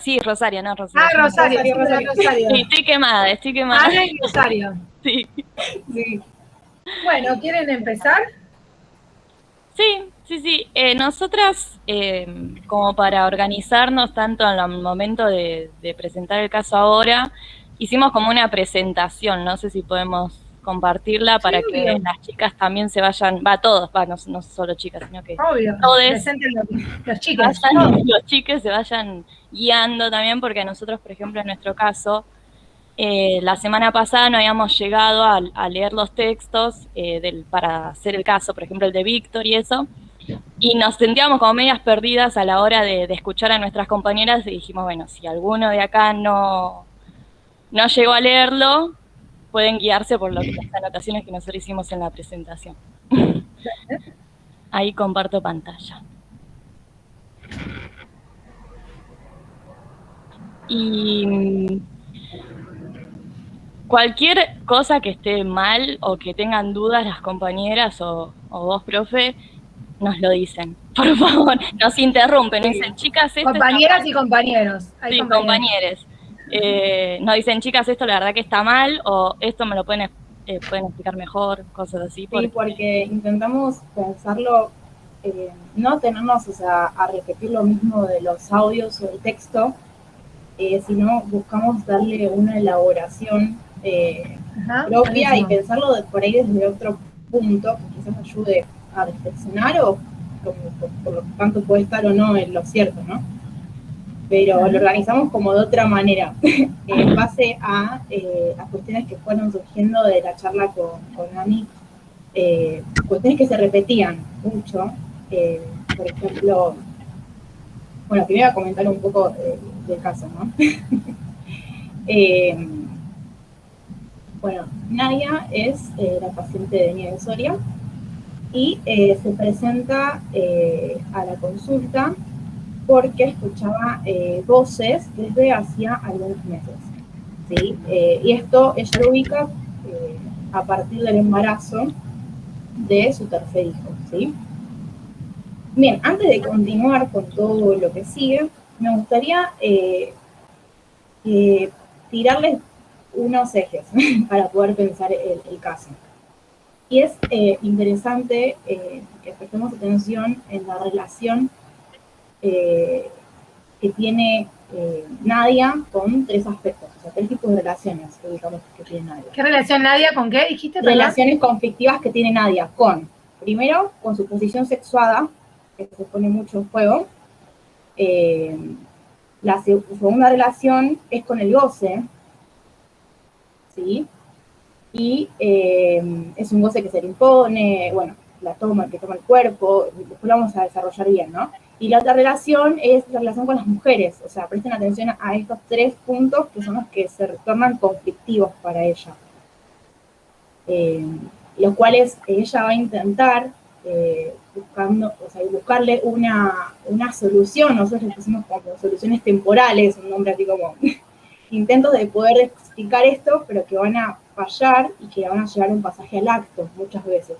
Sí, Rosario, no Rosario. Ah, Rosario, sí, Rosario. Sí, estoy quemada. Ana y Rosario. Sí. Sí. Bueno, ¿quieren empezar? Sí. Nosotras, como para organizarnos tanto en el momento de presentar el caso ahora, hicimos como una presentación, no sé si podemos compartirla para que las chicas también se vayan, todos, no solo chicas, sino que todos, presenten los chicos. Los chicos se vayan guiando también, porque nosotros, por ejemplo, en nuestro caso, la semana pasada no habíamos llegado a leer los textos para hacer el caso, por ejemplo, el de Víctor y eso, y nos sentíamos como medias perdidas a la hora de escuchar a nuestras compañeras y dijimos, bueno, si alguno de acá no llegó a leerlo, pueden guiarse por las anotaciones que nosotros hicimos en la presentación. Ahí comparto pantalla. Y cualquier cosa que esté mal o que tengan dudas las compañeras o vos, profe, nos lo dicen. Por favor, nos interrumpen. Nos dicen, chicas, esto compañeras y compañeros. Sí, compañeros. Nos dicen, chicas, esto la verdad que está mal, o esto me lo pueden explicar mejor, cosas así. Sí, porque intentamos pensarlo, no tenernos, a repetir lo mismo de los audios o el texto, sino buscamos darle una elaboración propia y pensarlo por ahí desde otro punto, que quizás ayude a reflexionar o por lo tanto puede estar o no en lo cierto, ¿no? Pero lo organizamos como de otra manera, en base a las cuestiones que fueron surgiendo de la charla con Ani, cuestiones que se repetían mucho, por ejemplo, bueno, primero voy a comentar un poco del caso, ¿no? Bueno, Nadia es la paciente de Nieves Soria y se presenta a la consulta porque escuchaba voces desde hacía algunos meses, ¿sí? Y esto ella lo ubica a partir del embarazo de su tercer hijo, ¿sí? Bien, antes de continuar con todo lo que sigue, me gustaría tirarles unos ejes para poder pensar el caso. Y es interesante que prestemos atención en la relación que tiene Nadia con tres aspectos, o sea, tres tipos de relaciones que tiene Nadia. ¿Qué relación Nadia con qué dijiste? Relaciones conflictivas que tiene Nadia primero, con su posición sexuada, que se pone mucho en juego. La segunda relación es con el goce, ¿sí? Y es un goce que se le impone, bueno, que toma el cuerpo, después lo vamos a desarrollar bien, ¿no? Y la otra relación es la relación con las mujeres, o sea, presten atención a estos tres puntos que son los que se tornan conflictivos para ella. Los cuales ella va a intentar buscarle una solución, nosotros le pusimos como soluciones temporales, un nombre así como intentos de poder explicar esto, pero que van a fallar y que van a llevar un pasaje al acto muchas veces.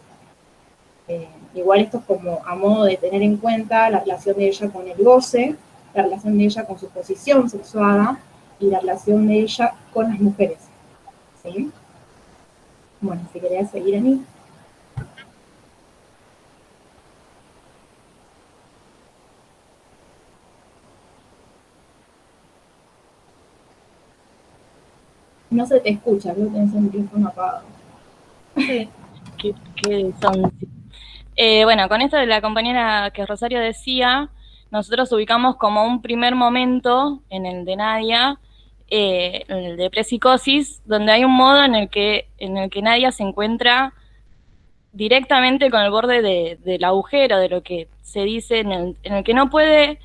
Igual esto es como a modo de tener en cuenta la relación de ella con el goce, la relación de ella con su posición sexuada y la relación de ella con las mujeres, ¿sí? Bueno, si querías seguir, Ani. No se te escucha, creo que tenés el micrófono apagado. Sí. ¿Qué son? Bueno, con esto de la compañera que Rosario decía, nosotros ubicamos como un primer momento en el de Nadia, en el de prepsicosis, donde hay un modo en el que Nadia se encuentra directamente con el borde del agujero, de lo que se dice, en el que no puede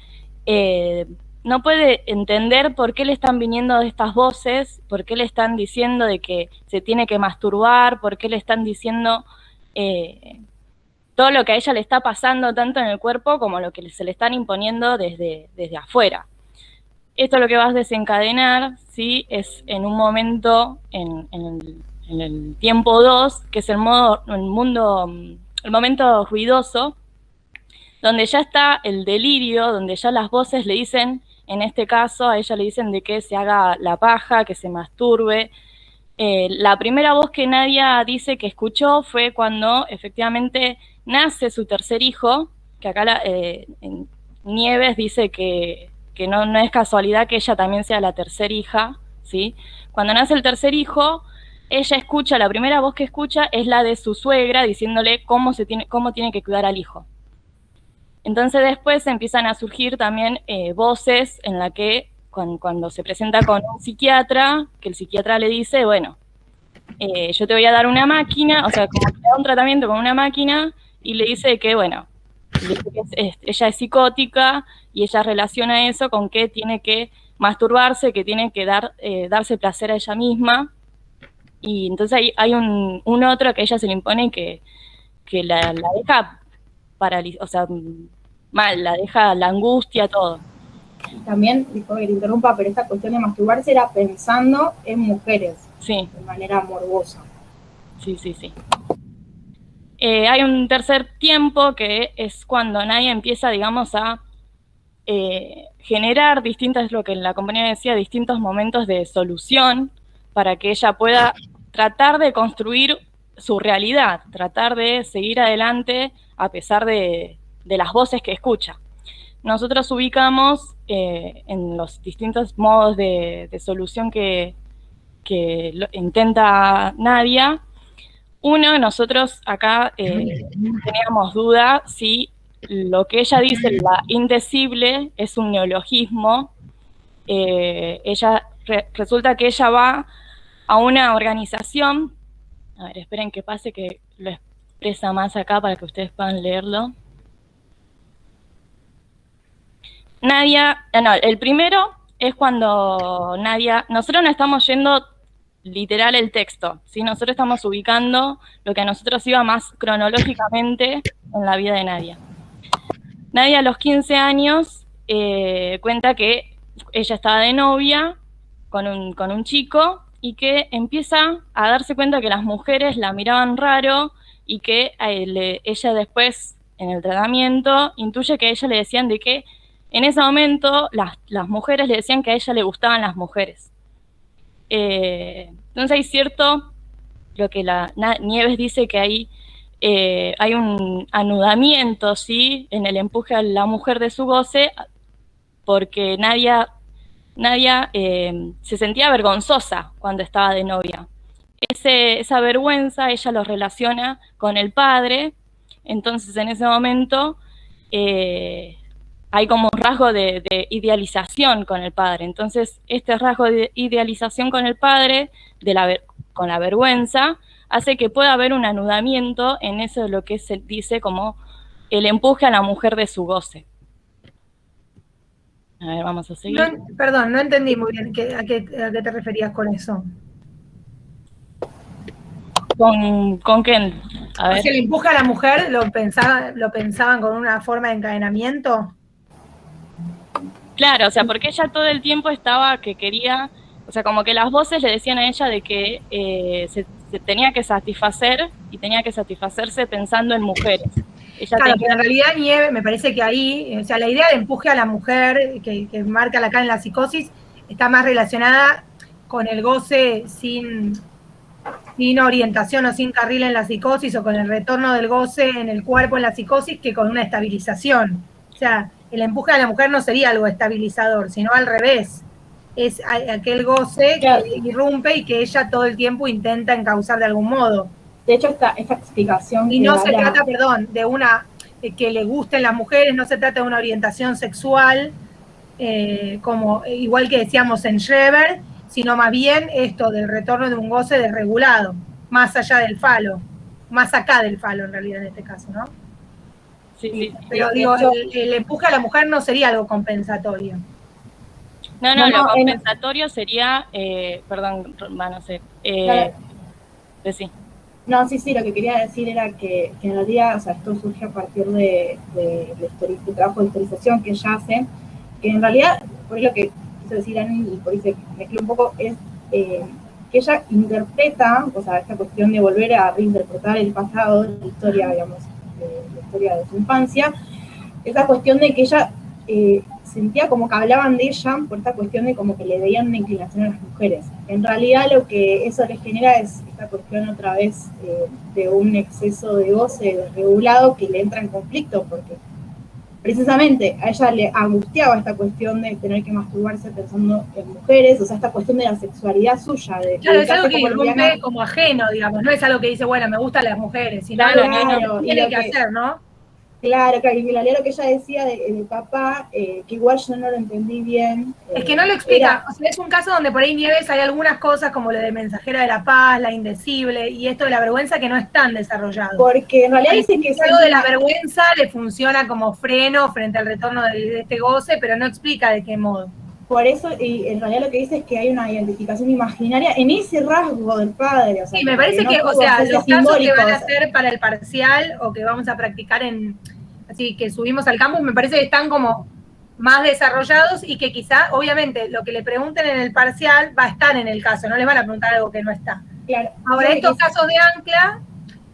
entender por qué le están viniendo estas voces, por qué le están diciendo de que se tiene que masturbar, por qué le están diciendo todo lo que a ella le está pasando tanto en el cuerpo como lo que se le están imponiendo desde afuera. Esto lo que va a desencadenar, ¿sí? Es en un momento, en el tiempo 2, que es el momento ruidoso, donde ya está el delirio, donde ya las voces le dicen en este caso a ella le dicen de que se haga la paja, que se masturbe. La primera voz que Nadia dice que escuchó fue cuando efectivamente nace su tercer hijo, que acá en Nieves dice que no es casualidad que ella también sea la tercera hija, ¿sí? Cuando nace el tercer hijo, ella escucha, la primera voz que escucha es la de su suegra diciéndole cómo tiene que cuidar al hijo. Entonces después empiezan a surgir también voces en la que cuando se presenta con un psiquiatra, que el psiquiatra le dice, bueno, yo te voy a dar una máquina, o sea, como que le da un tratamiento con una máquina, y le dice que, bueno, ella es psicótica, y ella relaciona eso con que tiene que masturbarse, que tiene que darse placer a ella misma, y entonces hay un otro que a ella se le impone que la deja paralizada, o sea, mal, la deja la angustia, todo. También, disculpa que te interrumpa, pero esta cuestión de masturbarse era pensando en mujeres, sí, de manera morbosa. Sí. Hay un tercer tiempo que es cuando Nadia empieza, digamos, a generar lo que la compañía decía, distintos momentos de solución para que ella pueda tratar de construir su realidad, tratar de seguir adelante a pesar de las voces que escucha. Nosotros ubicamos en los distintos modos de solución que intenta Nadia. Uno, nosotros acá teníamos duda si lo que ella dice, la indecible, es un neologismo. Resulta que ella va a una organización. A ver, esperen que pase, que lo expresa más acá para que ustedes puedan leerlo. Nadia, no, el primero es cuando Nadia, nosotros no estamos yendo literal el texto, ¿sí? Nosotros estamos ubicando lo que a nosotros iba más cronológicamente en la vida de Nadia. Nadia a los 15 años cuenta que ella estaba de novia con un chico y que empieza a darse cuenta que las mujeres la miraban raro y que ella después, en el tratamiento, intuye que a ella le decían de que en ese momento las mujeres le decían que a ella le gustaban las mujeres. Entonces hay cierto, lo que Nieves dice, que hay un anudamiento, ¿sí?, en el empuje a la mujer de su goce, porque Nadia se sentía vergonzosa cuando estaba de novia. Esa vergüenza ella lo relaciona con el padre, entonces en ese momento hay como un rasgo de idealización con el padre. Entonces este rasgo de idealización con el padre, con la vergüenza, hace que pueda haber un anudamiento en eso de lo que se dice como el empuje a la mujer de su goce. A ver, vamos a seguir. Perdón, no entendí muy bien a qué te referías con eso. ¿Con qué? A ver. O sea, el empuje a la mujer lo pensaban con una forma de encadenamiento. Claro, o sea, porque ella todo el tiempo estaba que quería, o sea, como que las voces le decían a ella de que se tenía que satisfacer y tenía que satisfacerse pensando en mujeres. Claro, pero en realidad Nieve, me parece que ahí, o sea, la idea de empuje a la mujer que marca Lacan en la psicosis está más relacionada con el goce sin orientación o sin carril en la psicosis, o con el retorno del goce en el cuerpo en la psicosis, que con una estabilización. O sea, el empuje a la mujer no sería algo estabilizador, sino al revés. Es aquel goce que irrumpe y que ella todo el tiempo intenta encauzar de algún modo. De hecho, esta explicación... Y no se trata, perdón, de una que le gusten las mujeres, no se trata de una orientación sexual, como igual que decíamos en Schreber, sino más bien esto del retorno de un goce desregulado, más allá del falo, más acá del falo en realidad en este caso, ¿no? Sí. Pero digo, el empuje a la mujer no sería algo compensatorio. No, lo compensatorio sería, perdón, no sé, sí. No, sí, lo que quería decir era que en realidad, o sea, esto surge a partir del trabajo de historización que ella hace, que en realidad, por lo que quiso decir Ani, y por eso mezclé un poco, es que ella interpreta, o sea, esta cuestión de volver a reinterpretar el pasado, la historia, digamos, la historia de su infancia, esa cuestión de que ella sentía como que hablaban de ella por esta cuestión de como que le veían una inclinación a las mujeres. En realidad lo que eso les genera es esta cuestión otra vez de un exceso de goce desregulado que le entra en conflicto, porque precisamente a ella le angustiaba esta cuestión de tener que masturbarse pensando en mujeres, o sea, esta cuestión de la sexualidad suya. Claro, es algo que irrumpe como ajeno, digamos, no es algo que dice, bueno, me gustan las mujeres, sino Claro, algo que tiene que hacer, ¿no? Claro, y en realidad lo que ella decía de papá, que igual yo no lo entendí bien. Es que no lo explica, o sea, es un caso donde por ahí Nieves hay algunas cosas como lo de mensajera de la paz, la indecible, y esto de la vergüenza que no están desarrollados. Porque en realidad dicen que algo de la vergüenza le funciona como freno frente al retorno de este goce, pero no explica de qué modo. Por eso, y en realidad lo que dice es que hay una identificación imaginaria en ese rasgo del padre. O sea, sí, me parece que, o sea, los casos que van a hacer para el parcial o que vamos a practicar así que subimos al campus, me parece que están como más desarrollados y que quizá, obviamente, lo que le pregunten en el parcial va a estar en el caso, no les van a preguntar algo que no está. Claro. Ahora, estos casos de ancla,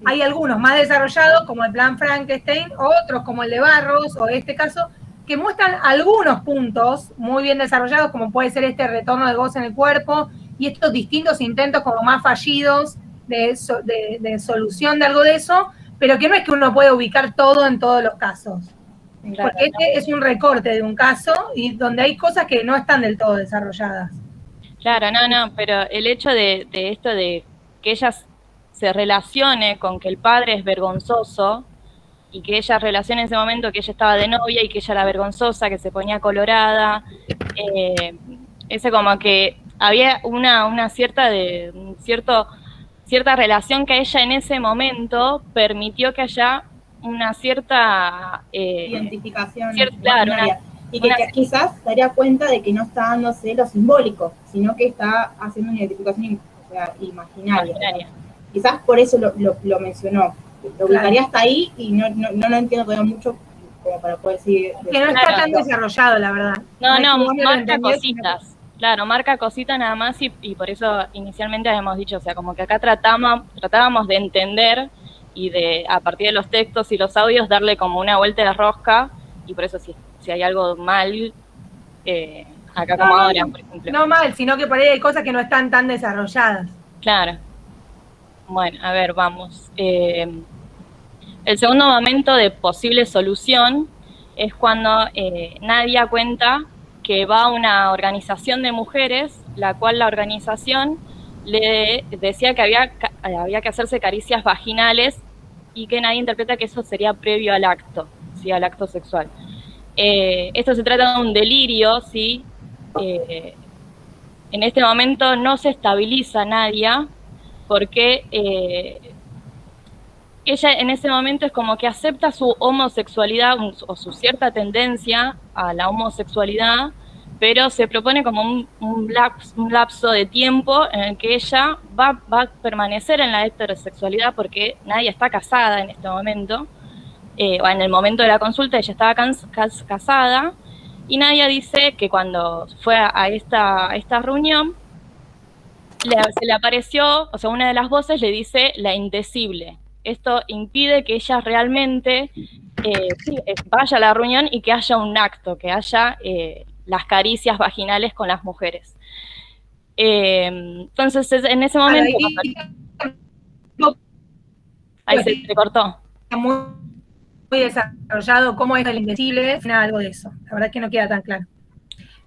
hay algunos más desarrollados, como el plan Frankenstein, otros como el de Barros, o este caso, que muestran algunos puntos muy bien desarrollados, como puede ser este retorno de goce en el cuerpo, y estos distintos intentos como más fallidos de solución de algo de eso, pero que no es que uno puede ubicar todo en todos los casos. Claro, porque este es un recorte de un caso y donde hay cosas que no están del todo desarrolladas. Claro, no, pero el hecho de esto de que ella se relacione con que el padre es vergonzoso y que ella relacione en ese momento que ella estaba de novia y que ella era vergonzosa, que se ponía colorada, ese como que había una cierta relación que ella en ese momento permitió que haya una cierta identificación. Claro, y que quizás daría cuenta de que no está dándose lo simbólico, sino que está haciendo una identificación imaginaria. Quizás por eso lo mencionó. Lo ubicaría hasta ahí y no lo entiendo todavía mucho como para poder decir. Que no está tan desarrollado, la verdad. No, marca cositas. Claro, marca cositas nada más y por eso inicialmente habíamos dicho, o sea, como que acá tratábamos de entender y de, a partir de los textos y los audios, darle como una vuelta de rosca, y por eso si hay algo mal, acá como ahora, por ejemplo. No mal, sino que por ahí hay cosas que no están tan desarrolladas. Claro. Bueno, a ver, vamos. El segundo momento de posible solución es cuando Nadia cuenta que va a una organización de mujeres, la cual la organización le decía que había que hacerse caricias vaginales y que nadie interpreta que eso sería previo al acto, ¿sí? Al acto sexual. Esto se trata de un delirio, ¿sí? En este momento no se estabiliza Nadia porque ella en ese momento es como que acepta su homosexualidad o su cierta tendencia a la homosexualidad, pero se propone como un lapso de tiempo en el que ella va a permanecer en la heterosexualidad porque Nadia está casada en este momento, o en el momento de la consulta ella estaba casada, y Nadia dice que cuando fue a esta reunión, se le apareció, o sea, una de las voces le dice la indecible. Esto impide que ella realmente vaya a la reunión y que haya un acto, que haya las caricias vaginales con las mujeres. Entonces, en ese momento... Ahí se cortó. Muy desarrollado cómo es el indecible, algo de eso. La verdad es que no queda tan claro.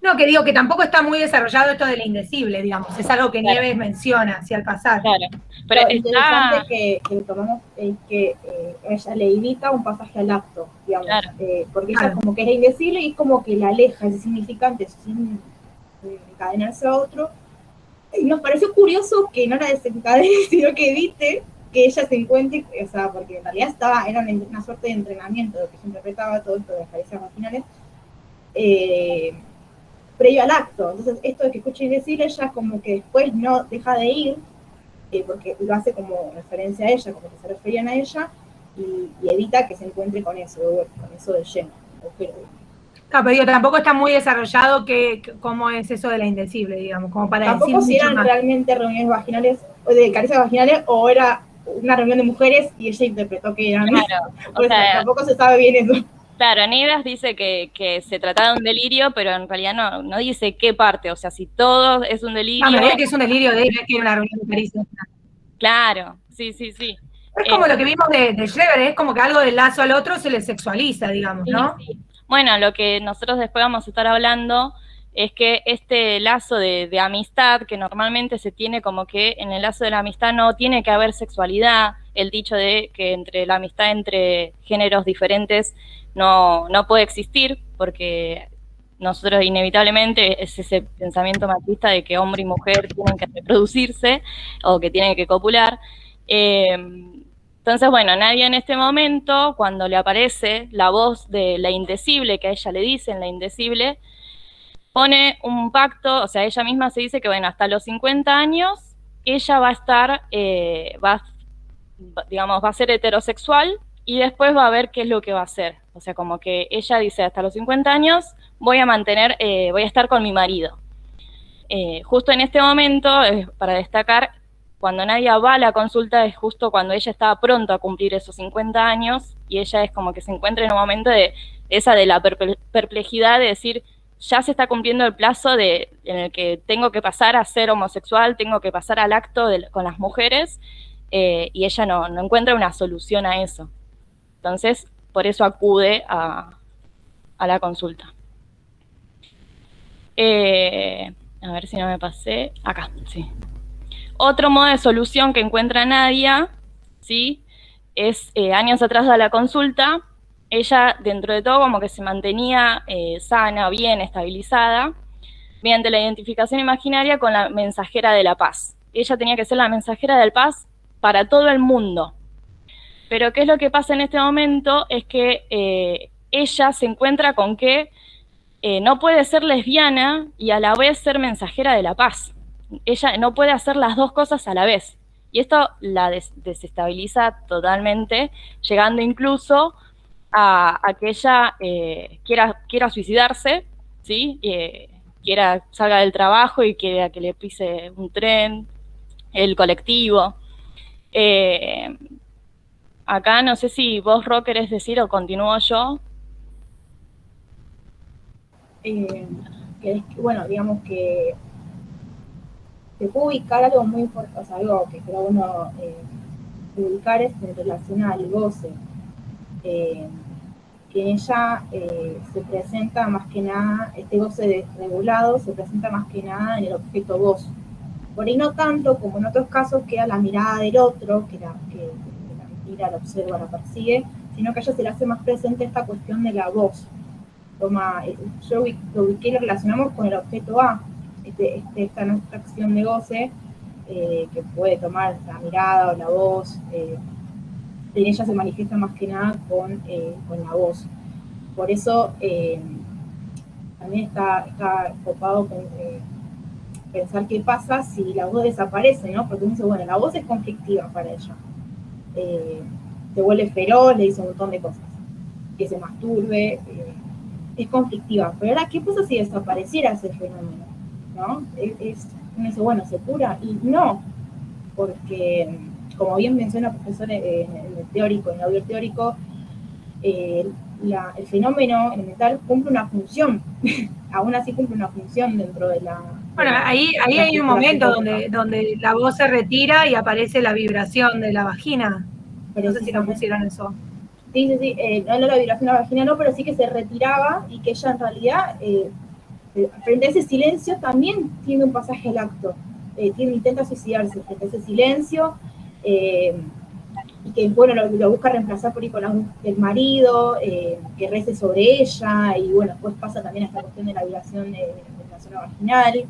No, que digo que tampoco está muy desarrollado esto del indecible, digamos. Es algo que Nieves menciona hacia el pasar. Claro. Pero lo interesante que tomamos es que ella le evita un pasaje al acto, digamos. Claro. Porque ella como que era indecible y como que la aleja, es significante, sin encadenarse a otro. Y nos pareció curioso que no la desencadene, sino que evite que ella se encuentre, o sea, porque en realidad era una suerte de entrenamiento, lo que se interpretaba todo esto de las caricias vaginales, previo al acto. Entonces, esto de que escuche indecible, ella como que después no deja de ir, porque lo hace como referencia a ella, como que se referían a ella, y evita que se encuentre con eso de lleno. Claro, pero tampoco está muy desarrollado cómo es eso de la indecible, digamos, como para tampoco decir si eran realmente reuniones vaginales, o de caricias vaginales, o era una reunión de mujeres y ella interpretó que eran... Claro, tampoco se sabe bien eso. Claro, Nieves dice que se trata de un delirio, pero en realidad no dice qué parte, o sea, si todo es un No, delirio. me parece que es un delirio de ella, que era una reunión de París. Claro, sí, sí, sí. Es como lo que vimos de Schreber, es como que algo del lazo al otro se le sexualiza, digamos, Sí, ¿no? sí. Bueno, lo que nosotros después vamos a estar hablando es que este lazo de amistad, que normalmente se tiene como que en el lazo de la amistad no tiene que haber sexualidad, el dicho de que entre la amistad entre géneros diferentes no puede existir, porque nosotros inevitablemente es ese pensamiento machista de que hombre y mujer tienen que reproducirse o que tienen que copular. Entonces, bueno, Nadia en este momento, cuando le aparece la voz de la indecible, que a ella le dicen la indecible, pone un pacto, o sea, ella misma se dice que, bueno, hasta los 50 años ella va a estar, digamos, va a ser heterosexual y después va a ver qué es lo que va a hacer. O sea, como que ella dice, hasta los 50 años voy a mantener, voy a estar con mi marido. Justo en este momento, para destacar, cuando Nadia va a la consulta es justo cuando ella estaba pronto a cumplir esos 50 años y ella es como que se encuentra en un momento de esa de la perplejidad de decir, ya se está cumpliendo el plazo en el que tengo que pasar a ser homosexual, tengo que pasar al acto con las mujeres, y ella no encuentra una solución a eso. Entonces, por eso acude a la consulta. A ver si no me pasé. Acá, sí. Otro modo de solución que encuentra Nadia, ¿sí? Es años atrás de la consulta, ella dentro de todo como que se mantenía sana, bien, estabilizada, mediante la identificación imaginaria con la mensajera de la paz. Ella tenía que ser la mensajera de la paz para todo el mundo. Pero ¿qué es lo que pasa en este momento? Es que ella se encuentra con que no puede ser lesbiana y a la vez ser mensajera de la paz. Ella no puede hacer las dos cosas a la vez. Y esto la desestabiliza totalmente, llegando incluso a que ella quiera suicidarse, ¿sí? Salga del trabajo y quiera que le pise un tren, el colectivo. Eh, Acá no sé si vos, Ro, querés decir o continúo yo. Bueno, digamos que se puede ubicar algo muy importante, o sea, algo que creo uno ubicar es en relación al goce, que en ella se presenta más que nada, este goce desregulado se presenta más que nada en el objeto voz. Por ahí no tanto como en otros casos que era la mirada del otro, que la mira, la observa, la persigue, sino que a ella se le hace más presente esta cuestión de la voz. Yo lo ubiqué y lo relacionamos con el objeto A, esta nuestra acción de goce, que puede tomar la mirada o la voz, en ella se manifiesta más que nada con la voz. Por eso también está copado con pensar qué pasa si la voz desaparece, ¿no? Porque uno dice, bueno, la voz es conflictiva para ella. Se vuelve feroz, le dice un montón de cosas. Que se masturbe, es conflictiva. Pero ahora, ¿qué pasa si desapareciera ese fenómeno? ¿No? Uno dice, bueno, ¿se cura? Y no, porque, como bien menciona el profesor en el audio teórico, el fenómeno elemental cumple una función, aún así cumple una función dentro de la... Bueno, ahí hay un momento donde la voz se retira y aparece la vibración de la vagina. No sé si lo pusieron eso. Sí, no la vibración de la vagina, no, pero sí que se retiraba y que ella en realidad, frente a ese silencio, también tiene un pasaje al acto. Intenta suicidarse frente a ese silencio, y que, bueno, lo busca reemplazar por ahí con la voz del marido, que rece sobre ella, y bueno, después pasa también esta cuestión de la vibración de la zona vaginal.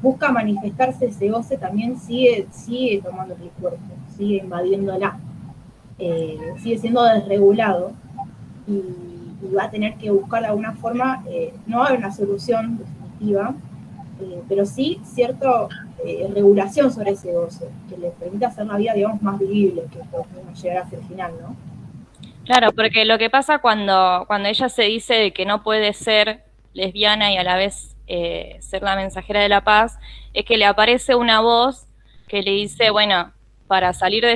Busca manifestarse ese goce, también sigue tomando el cuerpo, sigue invadiéndola. Sigue siendo desregulado y va a tener que buscar de alguna forma, no hay una solución definitiva, pero sí cierta regulación sobre ese goce, que le permita hacer la vida, digamos, más vivible, que podemos llegar hacia el final, ¿no? Claro, porque lo que pasa cuando ella se dice de que no puede ser lesbiana y a la vez ser la mensajera de la paz, es que le aparece una voz que le dice, bueno, para salir de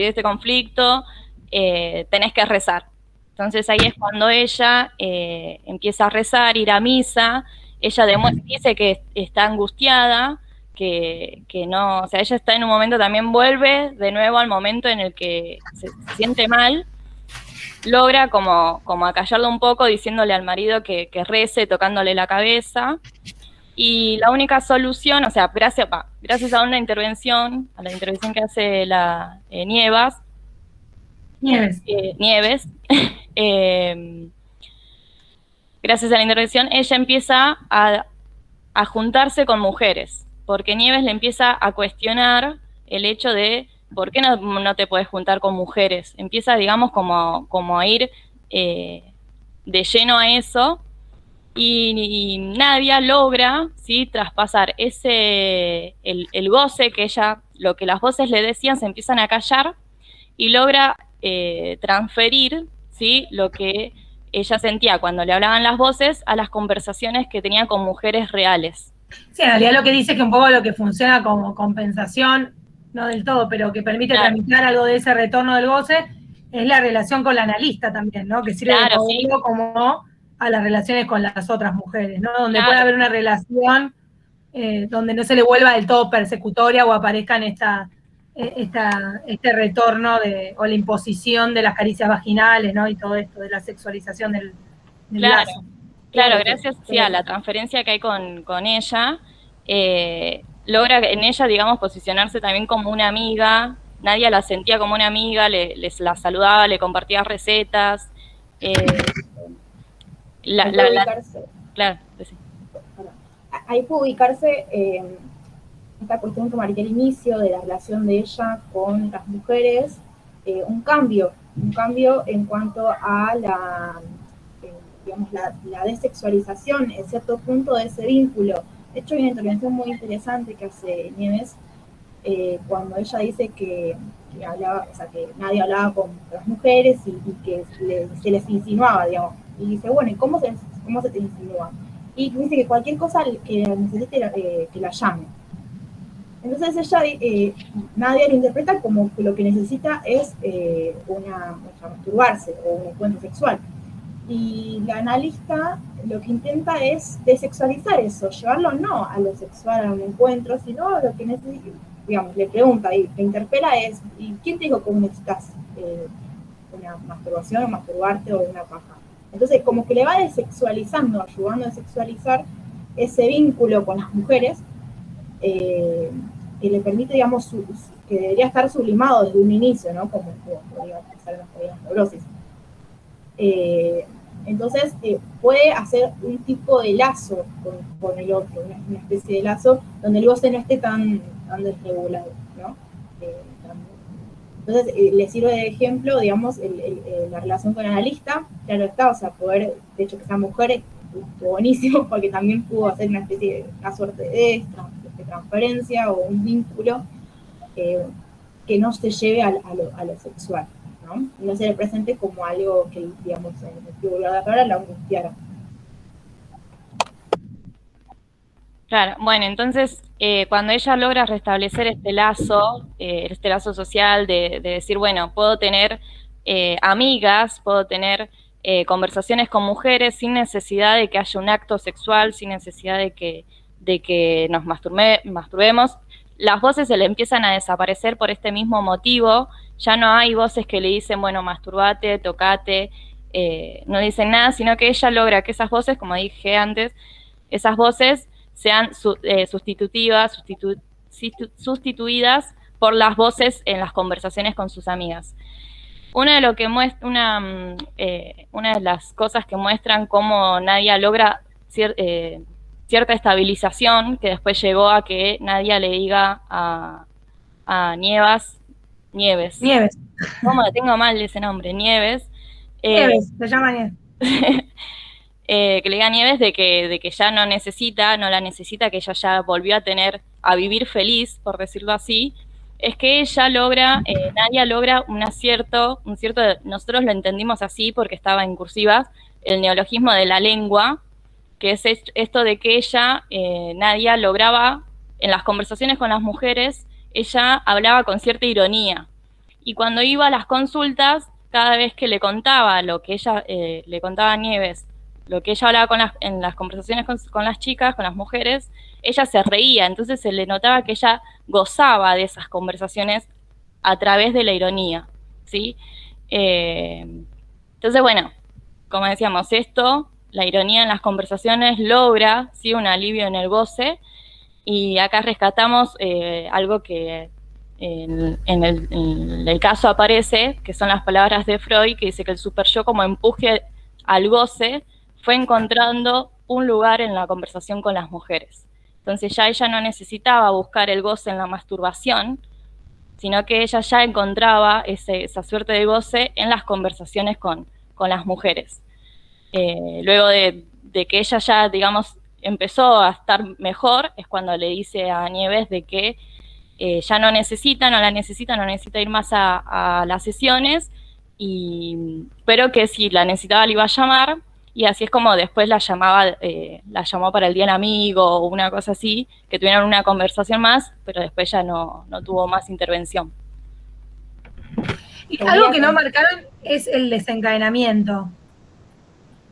este conflicto, tenés que rezar. Entonces ahí es cuando ella empieza a rezar, ir a misa, ella dice que está angustiada, que no, o sea, ella está en un momento, también vuelve de nuevo al momento en el que se siente mal, logra como acallarlo un poco diciéndole al marido que rece, tocándole la cabeza, y la única solución, o sea, gracias a una intervención, a la intervención que hace la Nieves, gracias a la intervención, ella empieza a juntarse con mujeres, porque Nieves le empieza a cuestionar el hecho de por qué no te puedes juntar con mujeres. Empieza, digamos, como a ir de lleno a eso, y Nadia logra, ¿sí?, traspasar el goce que ella, lo que las voces le decían, se empiezan a callar, y logra transferir, ¿sí?, lo que ella sentía cuando le hablaban las voces a las conversaciones que tenía con mujeres reales. Sí, en realidad lo que dice que un poco lo que funciona como compensación, no del todo, pero que permite tramitar algo de ese retorno del goce, es la relación con la analista también, ¿no? Que sirve de modelo como a las relaciones con las otras mujeres, ¿no? Donde puede haber una relación donde no se le vuelva del todo persecutoria o aparezcan este retorno o la imposición de las caricias vaginales, ¿no? Y todo esto de la sexualización del lazo. Claro, gracias a la transferencia que hay con ella, logra en ella, digamos, posicionarse también como una amiga. Nadia la sentía como una amiga, la saludaba, le compartía recetas. Claro, sí. Ahí puede ubicarse esta cuestión que marqué al inicio de la relación de ella con las mujeres, un cambio en cuanto a la desexualización en cierto punto de ese vínculo. De hecho, hay una intervención muy interesante que hace Nieves cuando ella dice que hablaba, o sea, que nadie hablaba con las mujeres y que se les insinuaba, digamos. Y dice, bueno, ¿y cómo se te insinúa? Y dice que cualquier cosa que necesite que la llame. Entonces ella, Nadia lo interpreta como que lo que necesita es masturbarse o un encuentro sexual. Y la analista lo que intenta es desexualizar eso, llevarlo no a lo sexual, a un encuentro, sino a lo que necesita, digamos, le pregunta y le interpela es, ¿y quién te dijo cómo necesitas una masturbación o masturbarte o una paja? Entonces, como que le va desexualizando, ayudando a desexualizar ese vínculo con las mujeres, que le permite, digamos, que debería estar sublimado desde un inicio, ¿no? Como podría pasar en las neurosis. Entonces, puede hacer un tipo de lazo con el otro, una especie de lazo donde el goce no esté tan desregulado, ¿no? Entonces, le sirve de ejemplo, digamos, la relación con el analista, claro está, o sea, poder, de hecho, que esa mujer estuvo buenísimo, porque también pudo hacer una suerte de transferencia o un vínculo que no se lleve a lo sexual, ¿no? No se le presente como algo que, digamos, en el sentido vulgar de la palabra, la angustiara. Claro, bueno, entonces cuando ella logra restablecer este lazo social de decir, bueno, puedo tener amigas, puedo tener conversaciones con mujeres sin necesidad de que haya un acto sexual, sin necesidad de que nos masturbemos, las voces se le empiezan a desaparecer por este mismo motivo. Ya no hay voces que le dicen, bueno, masturbate, tocate, no dicen nada, sino que ella logra que esas voces, como dije antes, esas voces sean sustituidas por las voces en las conversaciones con sus amigas. Una de las cosas que muestran cómo Nadia logra cierta estabilización, que después llegó a que Nadia le diga a Nieves. ¿Cómo tengo mal ese nombre? Nieves. Se llama Nieves. Que le diga a Nieves de que ya no la necesita, que ella ya volvió a vivir feliz, por decirlo así, es que ella Nadia logra un cierto, nosotros lo entendimos así porque estaba en cursivas, el neologismo de la lengua, que es esto de que ella, Nadia, lograba, en las conversaciones con las mujeres, ella hablaba con cierta ironía, y cuando iba a las consultas, cada vez que le contaba lo que ella, le contaba a Nieves, lo que ella hablaba en las conversaciones con las chicas, con las mujeres, ella se reía, entonces se le notaba que ella gozaba de esas conversaciones a través de la ironía, ¿sí? Entonces, bueno, como decíamos, la ironía en las conversaciones logra, ¿sí?, un alivio en el goce, y acá rescatamos algo que en el caso aparece, que son las palabras de Freud, que dice que el superyo, como empuje al goce, fue encontrando un lugar en la conversación con las mujeres. Entonces ya ella no necesitaba buscar el goce en la masturbación, sino que ella ya encontraba esa suerte de goce en las conversaciones con las mujeres. Luego de que ella ya, digamos, empezó a estar mejor, es cuando le dice a Nieves de que ya no la necesita ir más a las sesiones, pero que si la necesitaba le iba a llamar, y así es como después la llamó para el Día del Amigo o una cosa así, que tuvieron una conversación más, pero después ya no tuvo más intervención. Y algo que no marcaron es el desencadenamiento.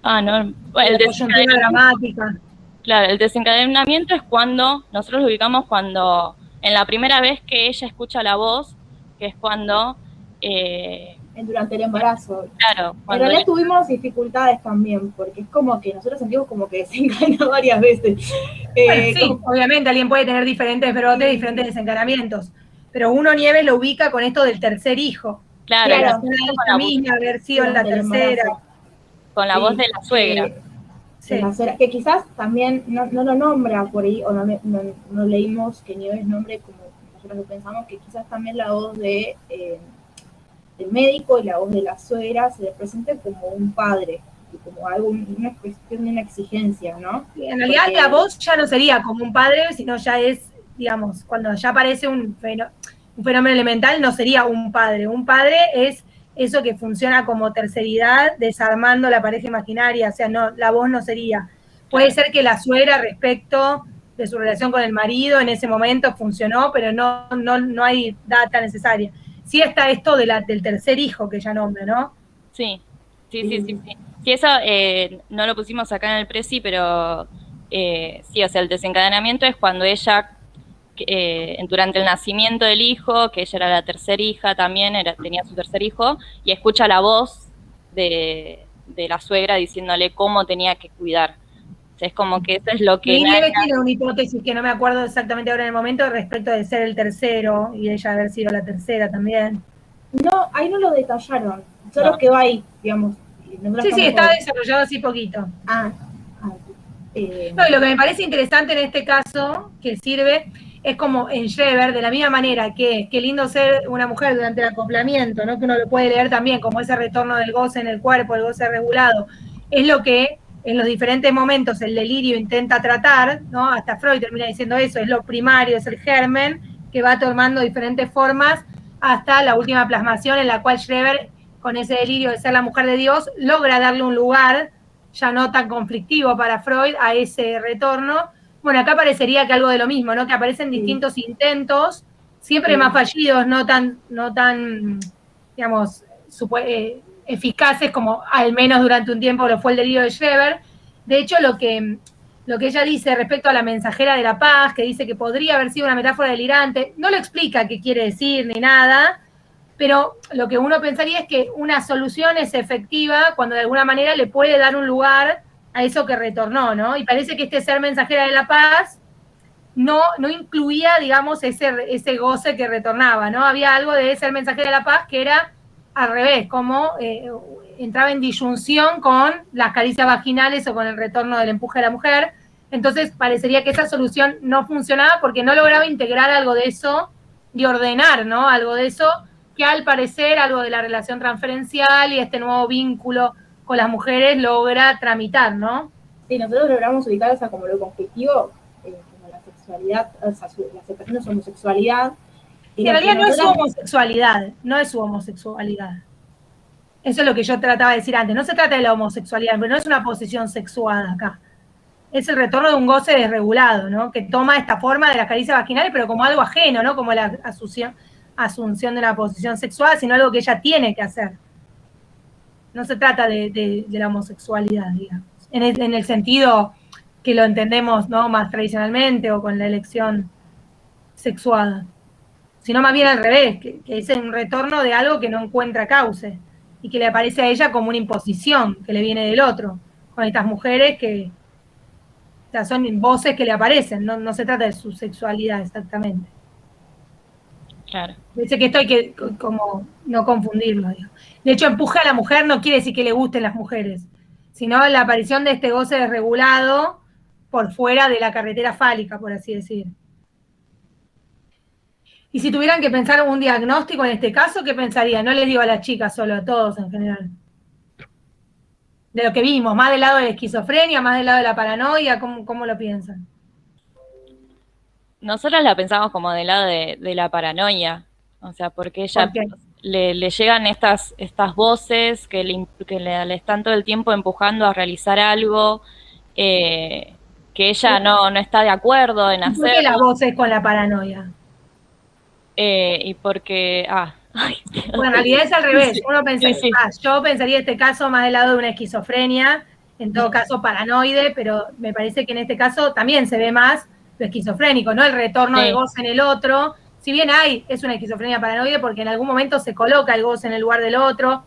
No, la coyuntura dramática. Claro, el desencadenamiento es cuando, nosotros lo ubicamos cuando, en la primera vez que ella escucha la voz, que es cuando... durante el embarazo. Claro. En realidad tuvimos dificultades también, porque es como que nosotros sentimos como que desencadena varias veces. Bueno, sí, obviamente alguien puede tener diferentes brotes, diferentes desencadenamientos, pero uno, Nieves, lo ubica con esto del tercer hijo. Claro. Ella misma haber sido la tercera. Con la voz de la suegra. Que quizás también no lo nombra por ahí, o no leímos que Nieves nombre como nosotros lo pensamos, que quizás también la voz del médico y la voz de la suegra se le presente como un padre, y como algo, una cuestión de una exigencia, ¿no? Y en realidad la voz ya no sería como un padre, sino ya es, digamos, cuando ya aparece un fenómeno elemental, no sería un padre. Un padre es eso que funciona como terceridad, desarmando la pareja imaginaria, o sea, no, la voz no sería. Puede ser que la suegra respecto de su relación con el marido en ese momento funcionó, pero no hay data necesaria. Sí está esto del tercer hijo que ella nombra, ¿no? Sí. Sí, eso no lo pusimos acá en el presi, pero sí, o sea, el desencadenamiento es cuando ella... durante el nacimiento del hijo, que ella era la tercera hija también, tenía su tercer hijo, y escucha la voz de la suegra diciéndole cómo tenía que cuidar. O sea, es como que eso es lo que... Nieves tiene una hipótesis que no me acuerdo exactamente ahora en el momento respecto de ser el tercero y ella haber sido la tercera también. No, ahí no lo detallaron, solo quedó ahí, digamos. Sí, está desarrollado así poquito. No, y lo que me parece interesante en este caso, que sirve, es como en Schreber, de la misma manera que qué lindo ser una mujer durante el acoplamiento, ¿no? Que uno lo puede leer también como ese retorno del goce en el cuerpo, el goce regulado. Es lo que en los diferentes momentos el delirio intenta tratar, ¿no? Hasta Freud termina diciendo eso, es lo primario, es el germen que va tomando diferentes formas hasta la última plasmación en la cual Schreber, con ese delirio de ser la mujer de Dios, logra darle un lugar ya no tan conflictivo para Freud a ese retorno. Bueno, acá parecería que algo de lo mismo, ¿no? Que aparecen distintos intentos, siempre más fallidos, no tan digamos, eficaces como al menos durante un tiempo lo fue el delirio de Schreber. De hecho, lo que ella dice respecto a la mensajera de la paz, que dice que podría haber sido una metáfora delirante, no lo explica qué quiere decir ni nada, pero lo que uno pensaría es que una solución es efectiva cuando de alguna manera le puede dar un lugar a eso que retornó, ¿no? Y parece que este ser mensajera de la paz no incluía, digamos, ese goce que retornaba, ¿no? Había algo de ser mensajera de la paz que era al revés, como entraba en disyunción con las caricias vaginales o con el retorno del empuje de la mujer. Entonces parecería que esa solución no funcionaba porque no lograba integrar algo de eso y ordenar, ¿no? Algo de eso que al parecer algo de la relación transferencial y este nuevo vínculo con las mujeres logra tramitar, ¿no? Sí, nosotros logramos ubicar esa como lo conflictivo, como la sexualidad, o sea, la aceptación de su homosexualidad. Y en realidad no es su homosexualidad, no es su homosexualidad. Eso es lo que yo trataba de decir antes. No se trata de la homosexualidad, pero no es una posición sexuada acá. Es el retorno de un goce desregulado, ¿no? Que toma esta forma de las caricias vaginales, pero como algo ajeno, ¿no? Como la asunción de una posición sexual, sino algo que ella tiene que hacer. No se trata de la homosexualidad, digamos, en el sentido que lo entendemos, ¿no?, más tradicionalmente o con la elección sexuada, sino más bien al revés, que es un retorno de algo que no encuentra cauce y que le aparece a ella como una imposición que le viene del otro, con estas mujeres que, o sea, son voces que le aparecen, no se trata de su sexualidad exactamente. Claro. Dice que esto hay que como no confundirlo. Digo. De hecho, empuje a la mujer no quiere decir que le gusten las mujeres, sino la aparición de este goce desregulado por fuera de la carretera fálica, por así decir. Y si tuvieran que pensar un diagnóstico en este caso, ¿qué pensarían? No les digo a las chicas solo, a todos en general. De lo que vimos, más del lado de la esquizofrenia, más del lado de la paranoia, ¿cómo lo piensan? Nosotras la pensamos como del lado de la paranoia, o sea, porque ella le llegan estas voces que le están todo el tiempo empujando a realizar algo que ella no está de acuerdo en hacerlo. ¿Por qué la voz es con la paranoia? Y porque, bueno, en realidad es al revés. Sí, Uno pensaría, sí. yo pensaría este caso más del lado de una esquizofrenia, en todo caso paranoide, pero me parece que en este caso también se ve más lo esquizofrénico, ¿no? El retorno de goce en el otro. Si bien es una esquizofrenia paranoide porque en algún momento se coloca el goce en el lugar del otro,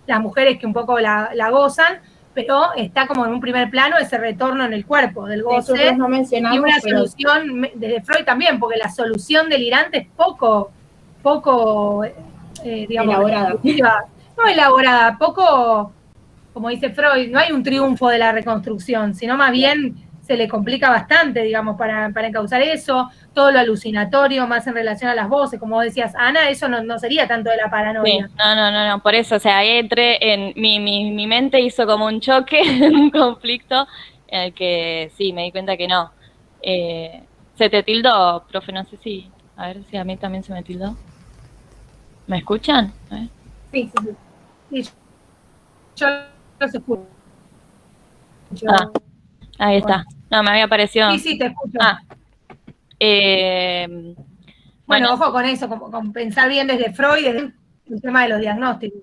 las mujeres que un poco la gozan, pero está como en un primer plano ese retorno en el cuerpo del goce. No mencionamos, y una solución, desde Freud también, porque la solución delirante es poco digamos, elaborada. No elaborada, poco, como dice Freud, no hay un triunfo de la reconstrucción, sino más bien se le complica bastante, digamos, para encauzar eso, todo lo alucinatorio, más en relación a las voces, como vos decías, Ana, eso no sería tanto de la paranoia. Sí, no, por eso, o sea, ahí entré en, mi mente hizo como un choque, un conflicto, en el que sí, me di cuenta que no. Se te tildó, profe, no sé si, a ver si a mí también se me tildó. ¿Me escuchan? A ver. Sí. Yo los escucho. Ahí está. No, me había parecido. Sí, te escucho. Bueno, ojo con eso, con pensar bien desde Freud, desde el tema de los diagnósticos.